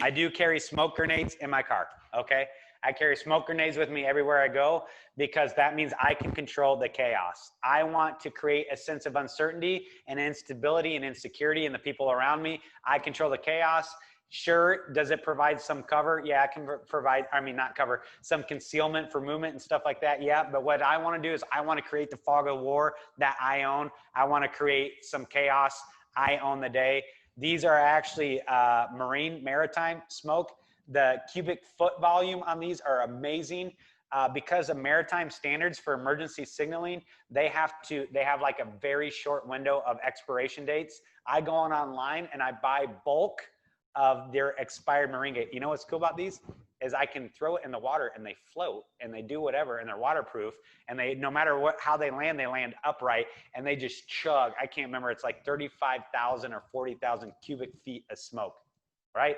I do carry smoke grenades in my car. Okay, I carry smoke grenades with me everywhere I go because that means I can control the chaos. I want to create a sense of uncertainty and instability and insecurity in the people around me. I control the chaos. Sure, does it provide some cover? Yeah, it can provide, not cover, some concealment for movement and stuff like that. Yeah, but what I want to do is I want to create the fog of war that I own. I want to create some chaos. I own the day. These are actually maritime smoke. The cubic foot volume on these are amazing. Because of maritime standards for emergency signaling, they have like a very short window of expiration dates. I go online and I buy bulk of their expired marine gate. You know what's cool about these is I can throw it in the water and they float and they do whatever and they're waterproof and they, no matter how they land upright and they just chug. I can't remember. It's like 35,000 or 40,000 cubic feet of smoke, right?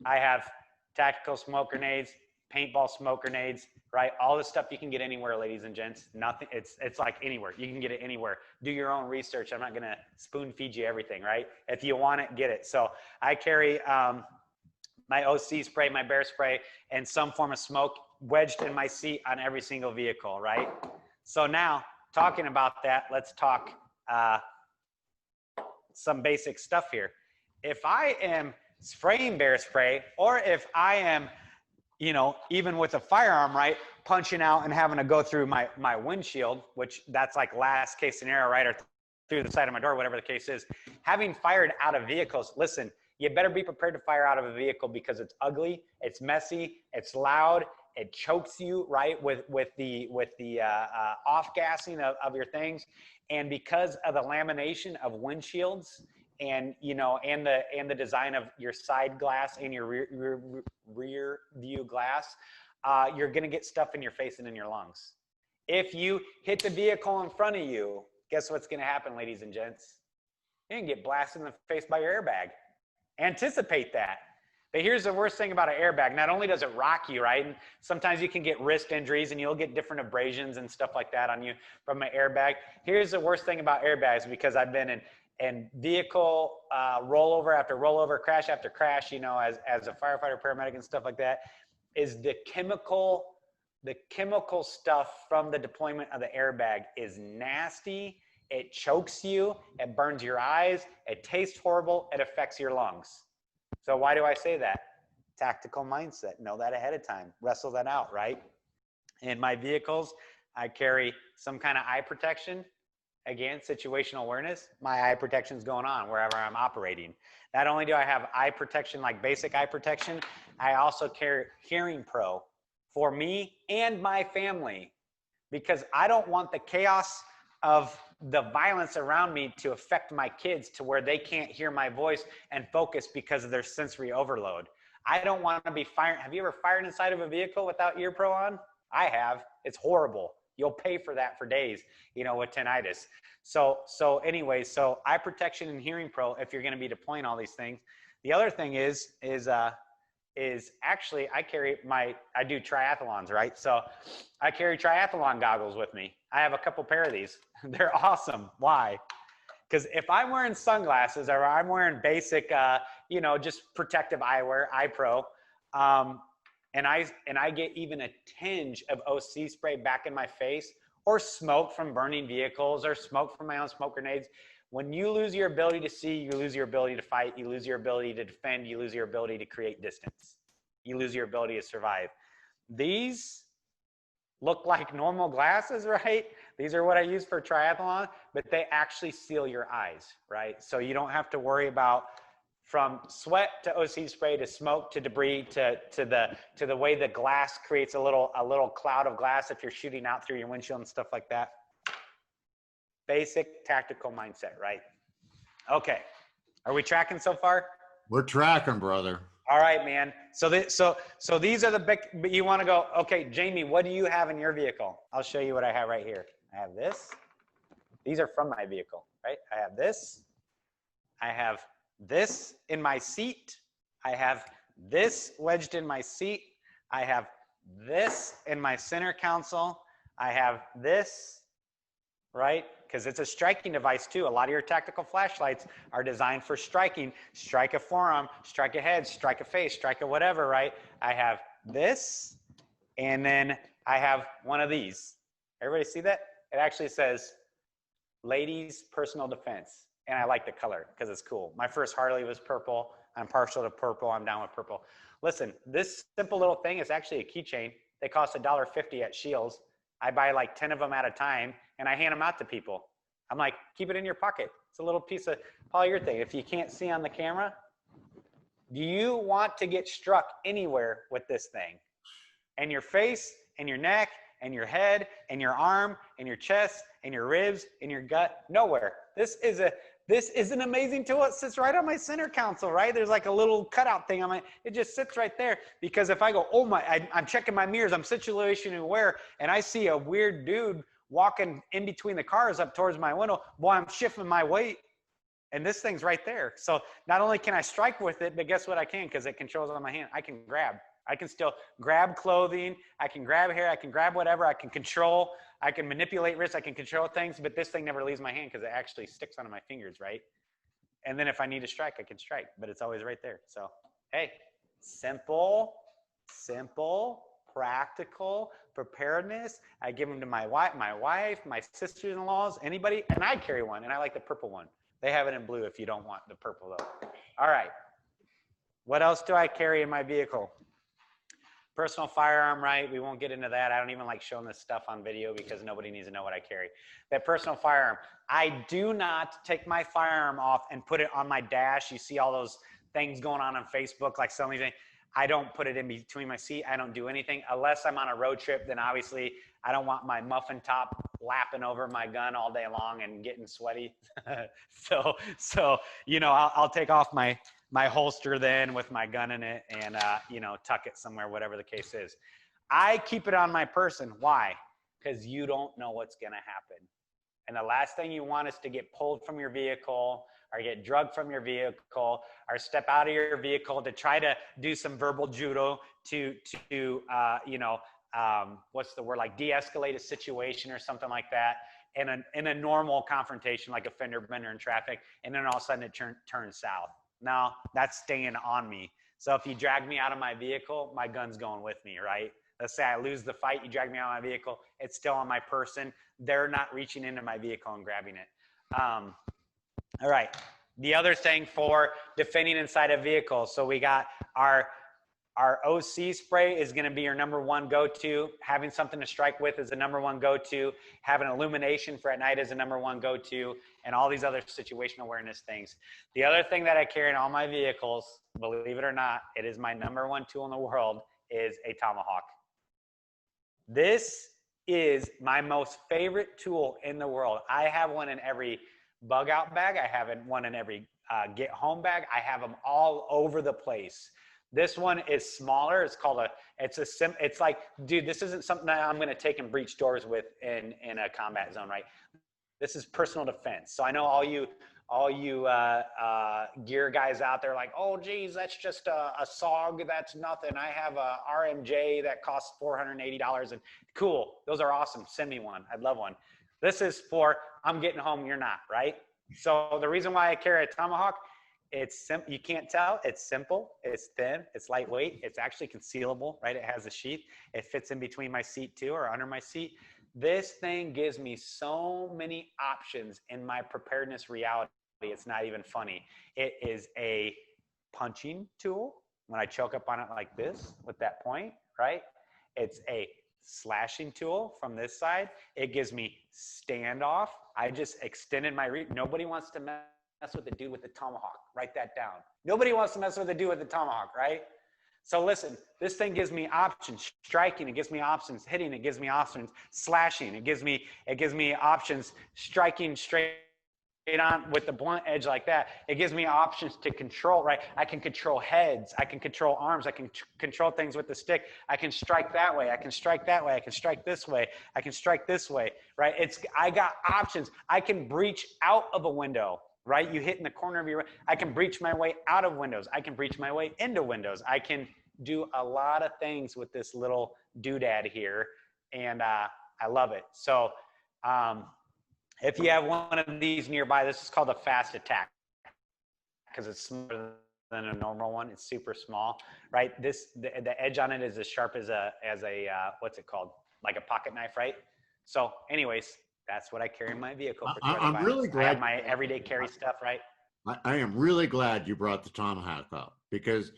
I have tactical smoke grenades, paintball smoke grenades, right? All the stuff you can get anywhere, ladies and gents. Nothing, it's like anywhere. You can get it anywhere. Do your own research. I'm not gonna spoon feed you everything, right? If you want it, get it. So I carry my OC spray, my bear spray, and some form of smoke wedged in my seat on every single vehicle, right? So now, talking about that, let's talk some basic stuff here. If I am spraying bear spray, or if I am, even with a firearm, right, punching out and having to go through my windshield, which that's like last case scenario, right, or through the side of my door, whatever the case is, having fired out of vehicles, listen, you better be prepared to fire out of a vehicle because it's ugly, it's messy, it's loud, it chokes you, right, with the off-gassing of your things, and because of the lamination of windshields, and and the design of your side glass and your rear view glass, you're gonna get stuff in your face and in your lungs. If you hit the vehicle in front of you, guess what's gonna happen, ladies and gents? You're gonna get blasted in the face by your airbag. Anticipate that. But here's the worst thing about an airbag. Not only does it rock you, right? And sometimes you can get wrist injuries and you'll get different abrasions and stuff like that on you from an airbag. Here's the worst thing about airbags, because I've been in vehicle rollover after rollover, crash after crash, as a firefighter, paramedic and stuff like that, is the chemical stuff from the deployment of the airbag is nasty. It chokes you, it burns your eyes, it tastes horrible, it affects your lungs. So why do I say that? Tactical mindset, know that ahead of time, wrestle that out, right? In my vehicles, I carry some kind of eye protection. Again, situational awareness, my eye protection's going on wherever I'm operating. Not only do I have eye protection, like basic eye protection, I also carry Hearing Pro for me and my family, because I don't want the chaos of the violence around me to affect my kids to where they can't hear my voice and focus because of their sensory overload. I don't want to be firing. Have you ever fired inside of a vehicle without Ear Pro on? I have. It's horrible. You'll pay for that for days, with tinnitus. So anyways, so eye protection and Hearing Pro, if you're going to be deploying all these things. The other thing is actually I do triathlons, right? So I carry triathlon goggles with me. I have a couple pair of these. They're awesome. Why? Because if I'm wearing sunglasses or I'm wearing basic, just protective eyewear, eye pro, and I get even a tinge of OC spray back in my face, or smoke from burning vehicles, or smoke from my own smoke grenades. When you lose your ability to see, you lose your ability to fight, you lose your ability to defend, you lose your ability to create distance. You lose your ability to survive. These look like normal glasses, right? These are what I use for triathlon, but they actually seal your eyes, right? So you don't have to worry about from sweat to OC spray to smoke to debris to the way the glass creates a little cloud of glass if you're shooting out through your windshield and stuff like that. Basic tactical mindset, right? Okay. Are we tracking so far? We're tracking, brother. All right, man. So these are the big, but you want to go, okay, Jamie, what do you have in your vehicle? I'll show you what I have right here. I have this. These are from my vehicle, right? I have this. I have this in my seat. I have this wedged in my seat. I have this in my center console. I have this, right? Because it's a striking device too. A lot of your tactical flashlights are designed for striking. Strike a forearm, strike a head, strike a face, strike a whatever, right? I have this, and then I have one of these. Everybody see that? It actually says, ladies personal defense. And I like the color because it's cool. My first Harley was purple. I'm partial to purple. I'm down with purple. Listen, this simple little thing is actually a keychain. They cost $1.50 at Shields. I buy like 10 of them at a time, and I hand them out to people. I'm like, keep it in your pocket. It's a little piece of polyurethane. If you can't see on the camera, do you want to get struck anywhere with this thing? And your face, and your neck, and your head, and your arm, and your chest, and your ribs, and your gut? Nowhere. This is an amazing tool. It sits right on my center console, right? There's like a little cutout thing on my, it just sits right there. Because if I go, oh my, I'm checking my mirrors, I'm situation aware, and I see a weird dude walking in between the cars up towards my window, boy, I'm shifting my weight. And this thing's right there. So not only can I strike with it, but guess what I can? Because it controls on my hand. I can grab. I can still grab clothing. I can grab hair. I can grab whatever. I can control. I can manipulate wrists. I can control things. But this thing never leaves my hand because it actually sticks onto my fingers, right? And then if I need to strike, I can strike. But it's always right there. So, hey, simple, practical preparedness. I give them to my wife, my sisters-in-laws, anybody. And I carry one. And I like the purple one. They have it in blue if you don't want the purple, though. All right. What else do I carry in my vehicle? Personal firearm, right? We won't get into that. I don't even like showing this stuff on video because nobody needs to know what I carry. That personal firearm. I do not take my firearm off and put it on my dash. You see all those things going on Facebook, like some of these things. I don't put it in between my seat. I don't do anything unless I'm on a road trip. Then obviously I don't want my muffin top lapping over my gun all day long and getting sweaty. so you know, I'll take off my holster then with my gun in it and, you know, tuck it somewhere, whatever the case is. I keep it on my person. Why? Because you don't know what's going to happen. And the last thing you want is to get pulled from your vehicle or get drugged from your vehicle or step out of your vehicle to try to do some verbal judo to you know, what's the word, like de-escalate a situation or something like that in a normal confrontation, like a fender bender in traffic, and then all of a sudden it turns south. No, that's staying on me. So if you drag me out of my vehicle, my gun's going with me, right? Let's say I lose the fight, you drag me out of my vehicle, it's still on my person. They're not reaching into my vehicle and grabbing it. All right. The other thing for defending inside a vehicle. So we got our OC spray is going to be your #1 go-to. Having something to strike with is the #1 go-to. Having illumination for at night is the #1 go-to, and all these other situational awareness things. The other thing that I carry in all my vehicles, believe it or not, it is my #1 tool in the world, is a tomahawk. This is my most favorite tool in the world. I have one in every bug out bag. I have one in every get home bag. I have them all over the place. This one is smaller. It's called it's like, dude, this isn't something that I'm going to take and breach doors with in a combat zone, right? This is personal defense. So I know all you gear guys out there like, oh, geez, that's just a SOG. That's nothing. I have a RMJ that costs $480 and cool. Those are awesome. Send me one. I'd love one. This is for, I'm getting home, you're not, right? So the reason why I carry a tomahawk, you can't tell. It's simple. It's thin. It's lightweight. It's actually concealable, right? It has a sheath. It fits in between my seat too, or under my seat. This thing gives me so many options in my preparedness reality. It's not even funny. It is a punching tool when I choke up on it like this with that point, right? It's a slashing tool from this side. It gives me standoff. I just extended my reach. Nobody wants to mess with the dude with the tomahawk. Write that down. Nobody wants to mess with the dude with the tomahawk, right? So listen, this thing gives me options. Striking, it gives me options. Hitting, it gives me options. Slashing, it gives me options. Striking straight on with the blunt edge like that, it gives me options to control, right? I can control heads, I can control arms, I can control things with the stick. I can strike that way, I can strike that way, I can strike this way, I can strike this way, right? I got options. I can breach out of a window, right? You hit in the corner of your, I can breach my way out of windows. I can breach my way into windows. I can do a lot of things with this little doodad here, and I love it. So, if you have one of these nearby, this is called a fast attack because it's smaller than a normal one. It's super small, right? The edge on it is as sharp as a what's it called? Like a pocket knife, right? So anyways, that's what I carry in my vehicle for threat of I'm violence. really glad. I have my everyday carry stuff, right? I am really glad you brought the tomahawk up because,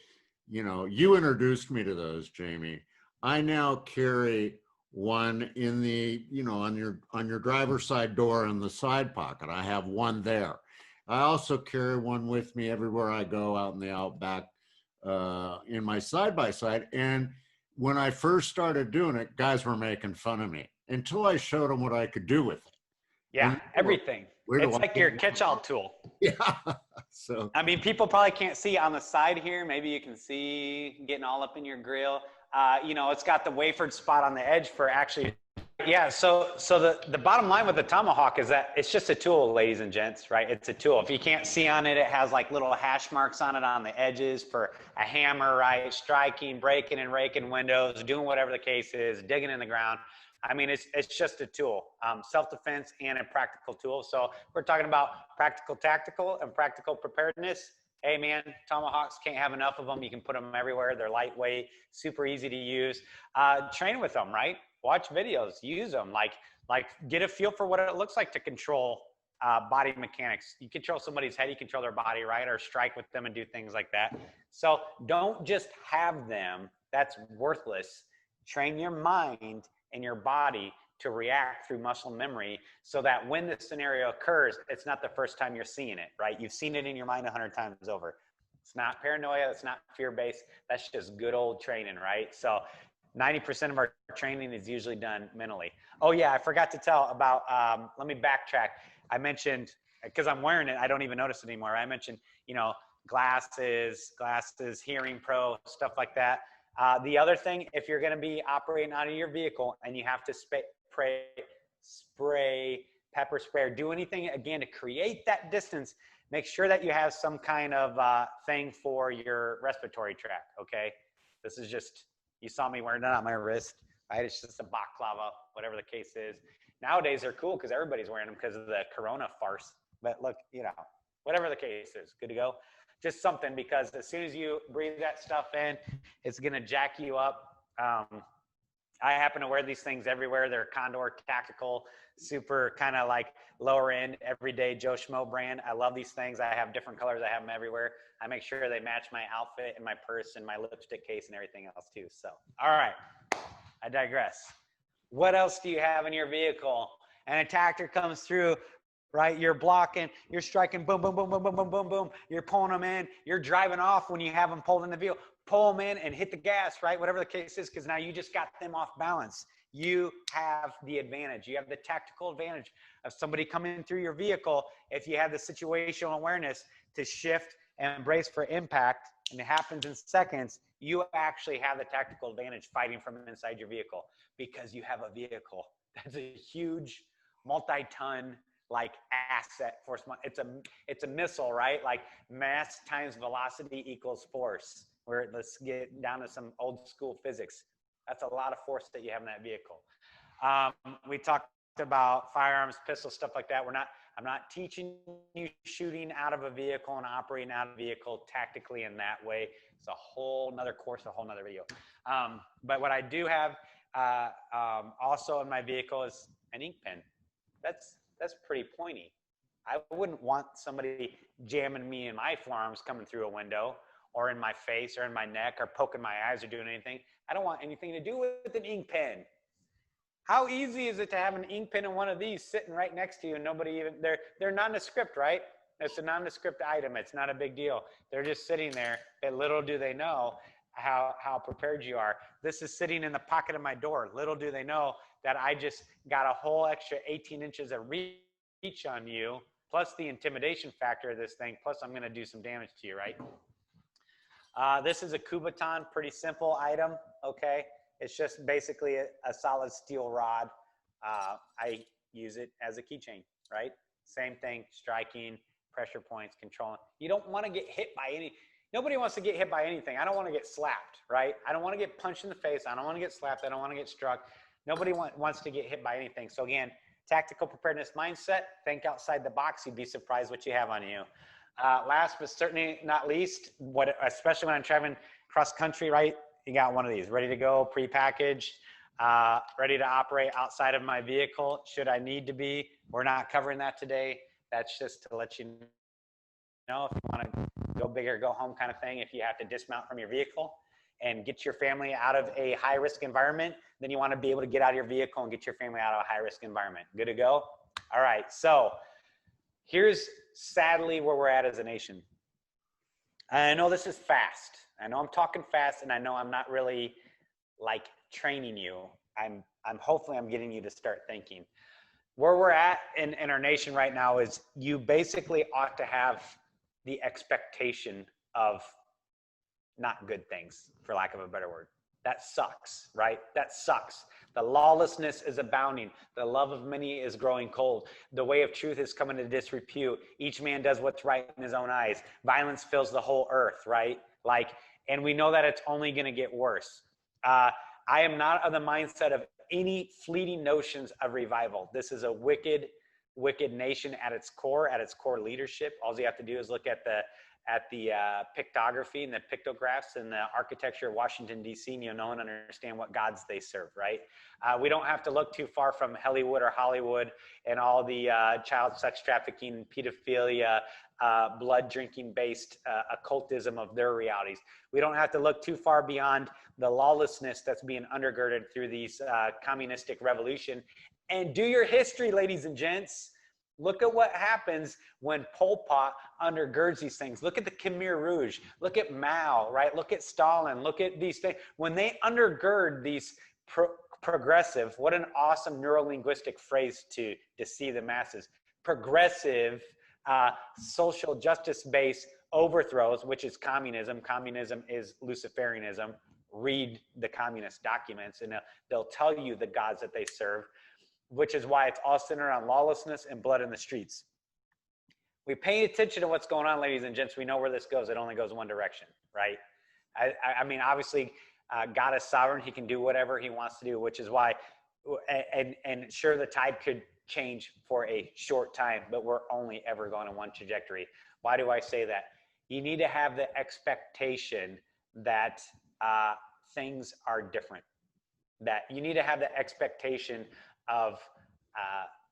you know, you introduced me to those, Jamie. I now carry one in the, you know, on your driver's side door in the side pocket. I have one there. I also carry one with me everywhere I go out in the outback in my side-by-side. And when I first started doing it, guys were making fun of me until I showed them what I could do with it. Yeah, everything. It's like your catch-all tool. Yeah. So I mean, people probably can't see on the side here. Maybe you can see getting all up in your grill. You know, it's got the wafered spot on the edge for actually, yeah. So the bottom line with the tomahawk is that it's just a tool, ladies and gents, right? It's a tool. If you can't see on it, it has like little hash marks on it on the edges for a hammer, right? Striking, breaking and raking windows, doing whatever the case is, digging in the ground. I mean, it's just a tool, self-defense and a practical tool. So we're talking about practical tactical and practical preparedness. Hey man, tomahawks, can't have enough of them. You can put them everywhere. They're lightweight, super easy to use. Train with them, right? Watch videos, use them. Like get a feel for what it looks like to control body mechanics. You control somebody's head, you control their body, right? Or strike with them and do things like that. So don't just have them. That's worthless. Train your mind and your body to react through muscle memory so that when the scenario occurs, it's not the first time you're seeing it, right? You've seen it in your mind 100 times over. It's not paranoia. It's not fear-based. That's just good old training, right? So 90% of our training is usually done mentally. Oh yeah, I forgot to tell about, let me backtrack. I mentioned, because I'm wearing it, I don't even notice it anymore. I mentioned, you know, glasses, hearing pro, stuff like that. The other thing, if you're going to be operating out of your vehicle and you have to spray, pepper spray, or do anything, again, to create that distance, make sure that you have some kind of thing for your respiratory tract, okay? This is just, you saw me wearing it on my wrist, right? It's just a baklava, whatever the case is. Nowadays, they're cool because everybody's wearing them because of the corona farce. But look, you know, whatever the case is, good to go. Just something, because as soon as you breathe that stuff in, it's going to jack you up. I happen to wear these things everywhere. They're Condor Tactical, super kind of like lower end, everyday Joe Schmo brand. I love these things. I have different colors. I have them everywhere. I make sure they match my outfit and my purse and my lipstick case and everything else too. So, all right, I digress. What else do you have in your vehicle? An attacker comes through, right? You're blocking, you're striking, boom, boom, boom, boom, boom, boom, boom, boom. You're pulling them in. You're driving off when you have them pulled in the vehicle. Pull them in and hit the gas, right? Whatever the case is, because now you just got them off balance. You have the advantage. You have the tactical advantage of somebody coming through your vehicle. If you have the situational awareness to shift and brace for impact, and it happens in seconds, you actually have the tactical advantage fighting from inside your vehicle because you have a vehicle. That's a huge multi-ton like asset force. It's a missile, right? Like mass times velocity equals force. Let's get down to some old school physics. That's a lot of force that you have in that vehicle. We talked about firearms, pistols, stuff like that. I'm not teaching you shooting out of a vehicle and operating out of a vehicle tactically in that way. It's a whole nother course, a whole nother video. But what I do have also in my vehicle is an ink pen. That's pretty pointy. I wouldn't want somebody jamming me in my forearms coming through a window, or in my face, or in my neck, or poking my eyes, or doing anything. I don't want anything to do with an ink pen. How easy is it to have an ink pen and one of these sitting right next to you and nobody even, they're nondescript, right? It's a nondescript item. It's not a big deal. They're just sitting there, but little do they know how prepared you are. This is sitting in the pocket of my door. Little do they know that I just got a whole extra 18 inches of reach on you, plus the intimidation factor of this thing, plus I'm going to do some damage to you, right? This is a Kubotan, pretty simple item, okay? It's just basically a solid steel rod. I use it as a keychain, right? Same thing, striking, pressure points, controlling. You don't want to get hit by nobody wants to get hit by anything. I don't want to get slapped, right? I don't want to get punched in the face. I don't want to get slapped. I don't want to get struck. Nobody wants to get hit by anything. So again, tactical preparedness mindset, think outside the box. You'd be surprised what you have on you. Last but certainly not least, especially when I'm traveling cross country, right? You got one of these ready to go, prepackaged, ready to operate outside of my vehicle. Should I need to be? We're not covering that today. That's just to let you know if you want to go big or go home kind of thing. If you have to dismount from your vehicle and get your family out of a high risk environment, then you want to be able to get out of your vehicle and get your family out of a high risk environment. Good to go? All right. So here's sadly where we're at as a nation. I know this is fast. I know I'm talking fast, and I know I'm not really like training you. Hopefully I'm getting you to start thinking. Where we're at in our nation right now is you basically ought to have the expectation of not good things, for lack of a better word. That sucks, right? That sucks. The lawlessness is abounding. The love of many is growing cold. The way of truth is coming to disrepute. Each man does what's right in his own eyes. Violence fills the whole earth, right? And we know that it's only going to get worse. I am not of the mindset of any fleeting notions of revival. This is a wicked, wicked nation at its core leadership. All you have to do is look at the pictography and the pictographs and the architecture of Washington, D.C., and you'll know and understand what gods they serve, right? We don't have to look too far from Hollywood or Hollywood and all the child sex trafficking, pedophilia, blood drinking based occultism of their realities. We don't have to look too far beyond the lawlessness that's being undergirded through these communistic revolution. And do your history, ladies and gents. Look at what happens when Pol Pot undergirds these things. Look at the Khmer Rouge. Look at Mao, right? Look at Stalin. Look at these things. When they undergird these progressive, what an awesome neurolinguistic phrase to deceive the masses. Progressive, social justice-based overthrows, which is communism. Communism is Luciferianism. Read the communist documents, and they'll tell you the gods that they serve, which is why it's all centered on lawlessness and blood in the streets. We pay attention to what's going on, ladies and gents. We know where this goes. It only goes one direction, right? I mean, obviously, God is sovereign. He can do whatever he wants to do, which is why, and sure, the tide could change for a short time, but we're only ever going in one trajectory. Why do I say that? You need to have the expectation that things are different. That you need to have the expectation of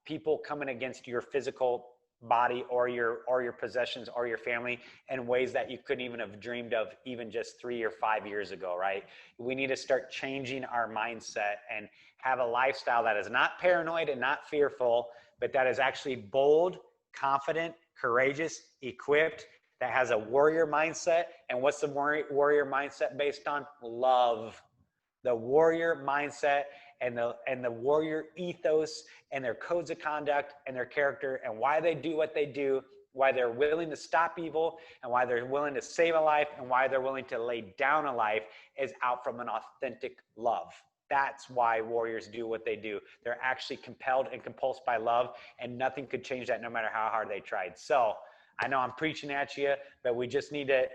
people coming against your physical body or your possessions or your family in ways that you couldn't even have dreamed of even just 3 or 5 years ago, right? We need to start changing our mindset and have a lifestyle that is not paranoid and not fearful, but that is actually bold, confident, courageous, equipped, that has a warrior mindset. And what's the warrior mindset based on? Love. The warrior mindset and the warrior ethos and their codes of conduct and their character and why they do what they do, why they're willing to stop evil and why they're willing to save a life and why they're willing to lay down a life is out from an authentic love. That's why warriors do what they do. They're actually compelled and compulsed by love, and nothing could change that no matter how hard they tried. So I know I'm preaching at you, but we just need to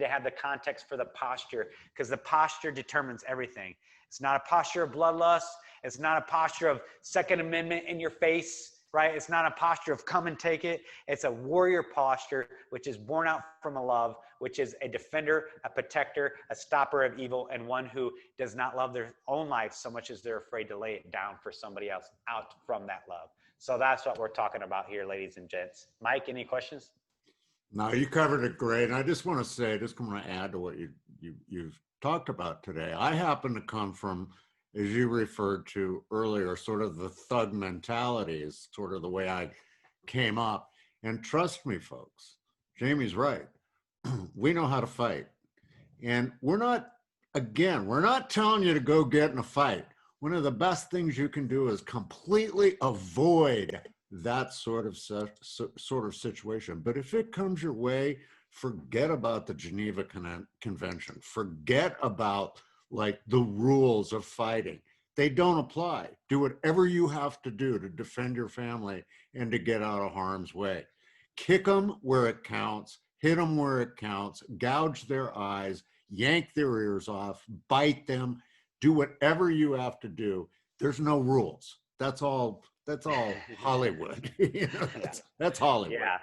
have the context for the posture, because the posture determines everything. It's not a posture of bloodlust. It's not a posture of Second Amendment in your face, right? It's not a posture of come and take it. It's a warrior posture, which is born out from a love, which is a defender, a protector, a stopper of evil, and one who does not love their own life so much as they're afraid to lay it down for somebody else out from that love. So that's what we're talking about here, ladies and gents. Mike, any questions? No, you covered it great. I just want to say, just want to add to what you've talked about today. I happen to come from, as you referred to earlier, sort of the thug mentality is sort of the way I came up. And trust me, folks, Jamie's right. We know how to fight. And we're not telling you to go get in a fight. One of the best things you can do is completely avoid that sort of situation. But if it comes your way, forget about the Geneva Convention. Forget about like the rules of fighting. They don't apply. Do whatever you have to do to defend your family and to get out of harm's way. Kick them where it counts, hit them where it counts, gouge their eyes, yank their ears off, bite them, do whatever you have to do. There's no rules. That's all Hollywood. You know, that's Hollywood. Yeah.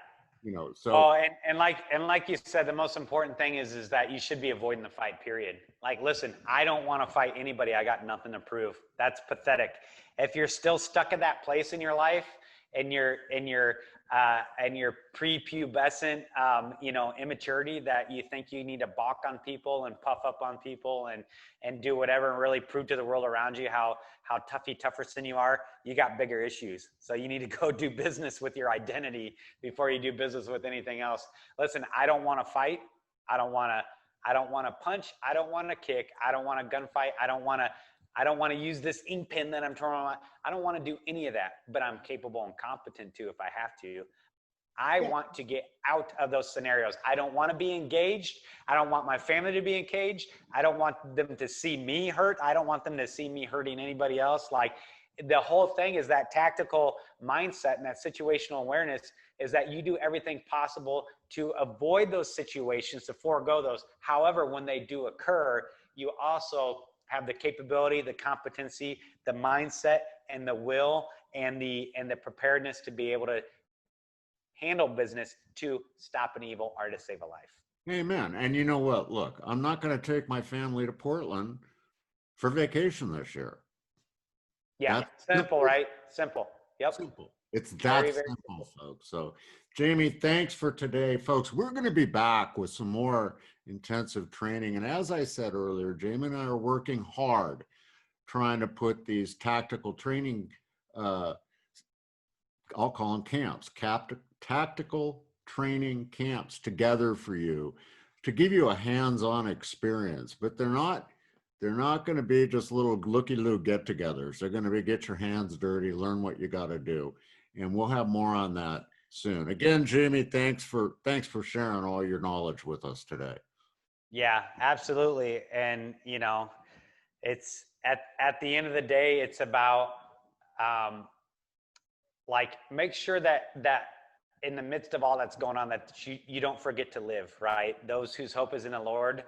You know, so oh, and like you said, the most important thing is that you should be avoiding the fight, period. Like, listen, I don't want to fight anybody. I got nothing to prove. That's pathetic. If you're still stuck at that place in your life and you're prepubescent, immaturity that you think you need to balk on people and puff up on people and do whatever and really prove to the world around you how tougher you are, you got bigger issues. So you need to go do business with your identity before you do business with anything else. Listen, I don't want to fight. I don't want to punch. I don't want to kick. I don't want to gunfight. I don't want to use this ink pen that I'm throwing on. I don't want to do any of that, but I'm capable and competent to if I have to. I want to get out of those scenarios. I don't want to be engaged. I don't want my family to be engaged. I don't want them to see me hurt. I don't want them to see me hurting anybody else. Like, the whole thing is that tactical mindset and that situational awareness is that you do everything possible to avoid those situations, to forego those. However, when they do occur, you also have the capability, the competency, the mindset, and the will, and the preparedness to be able to handle business to stop an evil or to save a life. Amen. And you know what? Look, I'm not going to take my family to Portland for vacation this year. Yeah, simple, right? Simple. Yep. Simple. It's that very simple, folks. So, Jamie, thanks for today, folks. We're going to be back with some more intensive training. And as I said earlier, Jamie and I are working hard trying to put these tactical training, I'll call them camps, tactical training camps together for you to give you a hands-on experience. But they're not going to be just little looky-loo get-togethers. They're going to be get your hands dirty, learn what you got to do. And we'll have more on that soon. Again, Jamie, thanks for sharing all your knowledge with us today. Yeah, absolutely. And, it's at the end of the day, it's about, make sure that in the midst of all that's going on, that you don't forget to live, right? Those whose hope is in the Lord,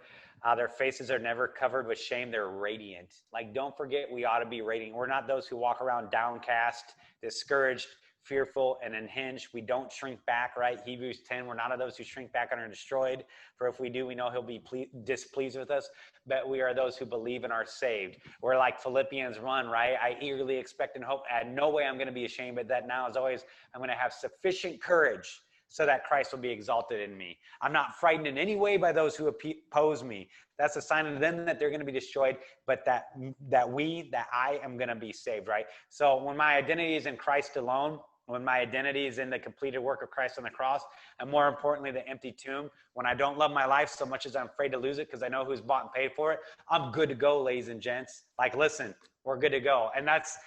their faces are never covered with shame. They're radiant. Like, don't forget, we ought to be radiant. We're not those who walk around downcast, discouraged, fearful, and unhinged. We don't shrink back, right? Hebrews 10, we're not of those who shrink back and are destroyed. For if we do, we know he'll be displeased with us. But we are those who believe and are saved. We're like Philippians 1, right? I eagerly expect and hope. No way I'm going to be ashamed, but that now, as always, I'm going to have sufficient courage so that Christ will be exalted in me. I'm not frightened in any way by those who oppose me. That's a sign of them that they're going to be destroyed, but that I am going to be saved, right? So when my identity is in Christ alone, when my identity is in the completed work of Christ on the cross, and more importantly, the empty tomb, when I don't love my life so much as I'm afraid to lose it because I know who's bought and paid for it, I'm good to go, ladies and gents. Like, listen, we're good to go. And that's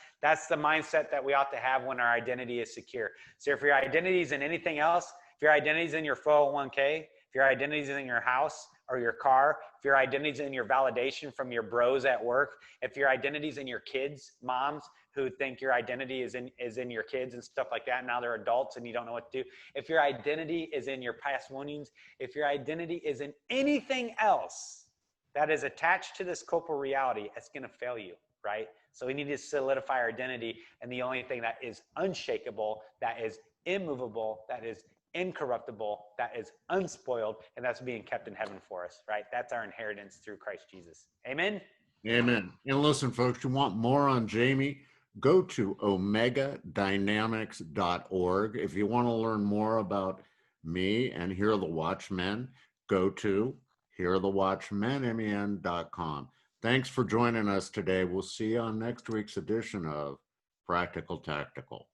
the mindset that we ought to have when our identity is secure. So if your identity is in anything else, if your identity is in your 401k, if your identity is in your house or your car, if your identity is in your validation from your bros at work, if your identity is in your kids, moms who think your identity is in your kids and stuff like that, now they're adults and you don't know what to do. If your identity is in your past woundings, if your identity is in anything else that is attached to this corporal reality, it's going to fail you, right? So we need to solidify our identity, and the only thing that is unshakable, that is immovable, that is incorruptible, that is unspoiled, and that's being kept in heaven for us, right? That's our inheritance through Christ Jesus. Amen? Amen. And listen, folks, you want more on Jamie? Go to omegadynamics.org. If you want to learn more about me and Hear the Watchmen, go to hearthewatchmenmen.com. Thanks for joining us today. We'll see you on next week's edition of Practical Tactical.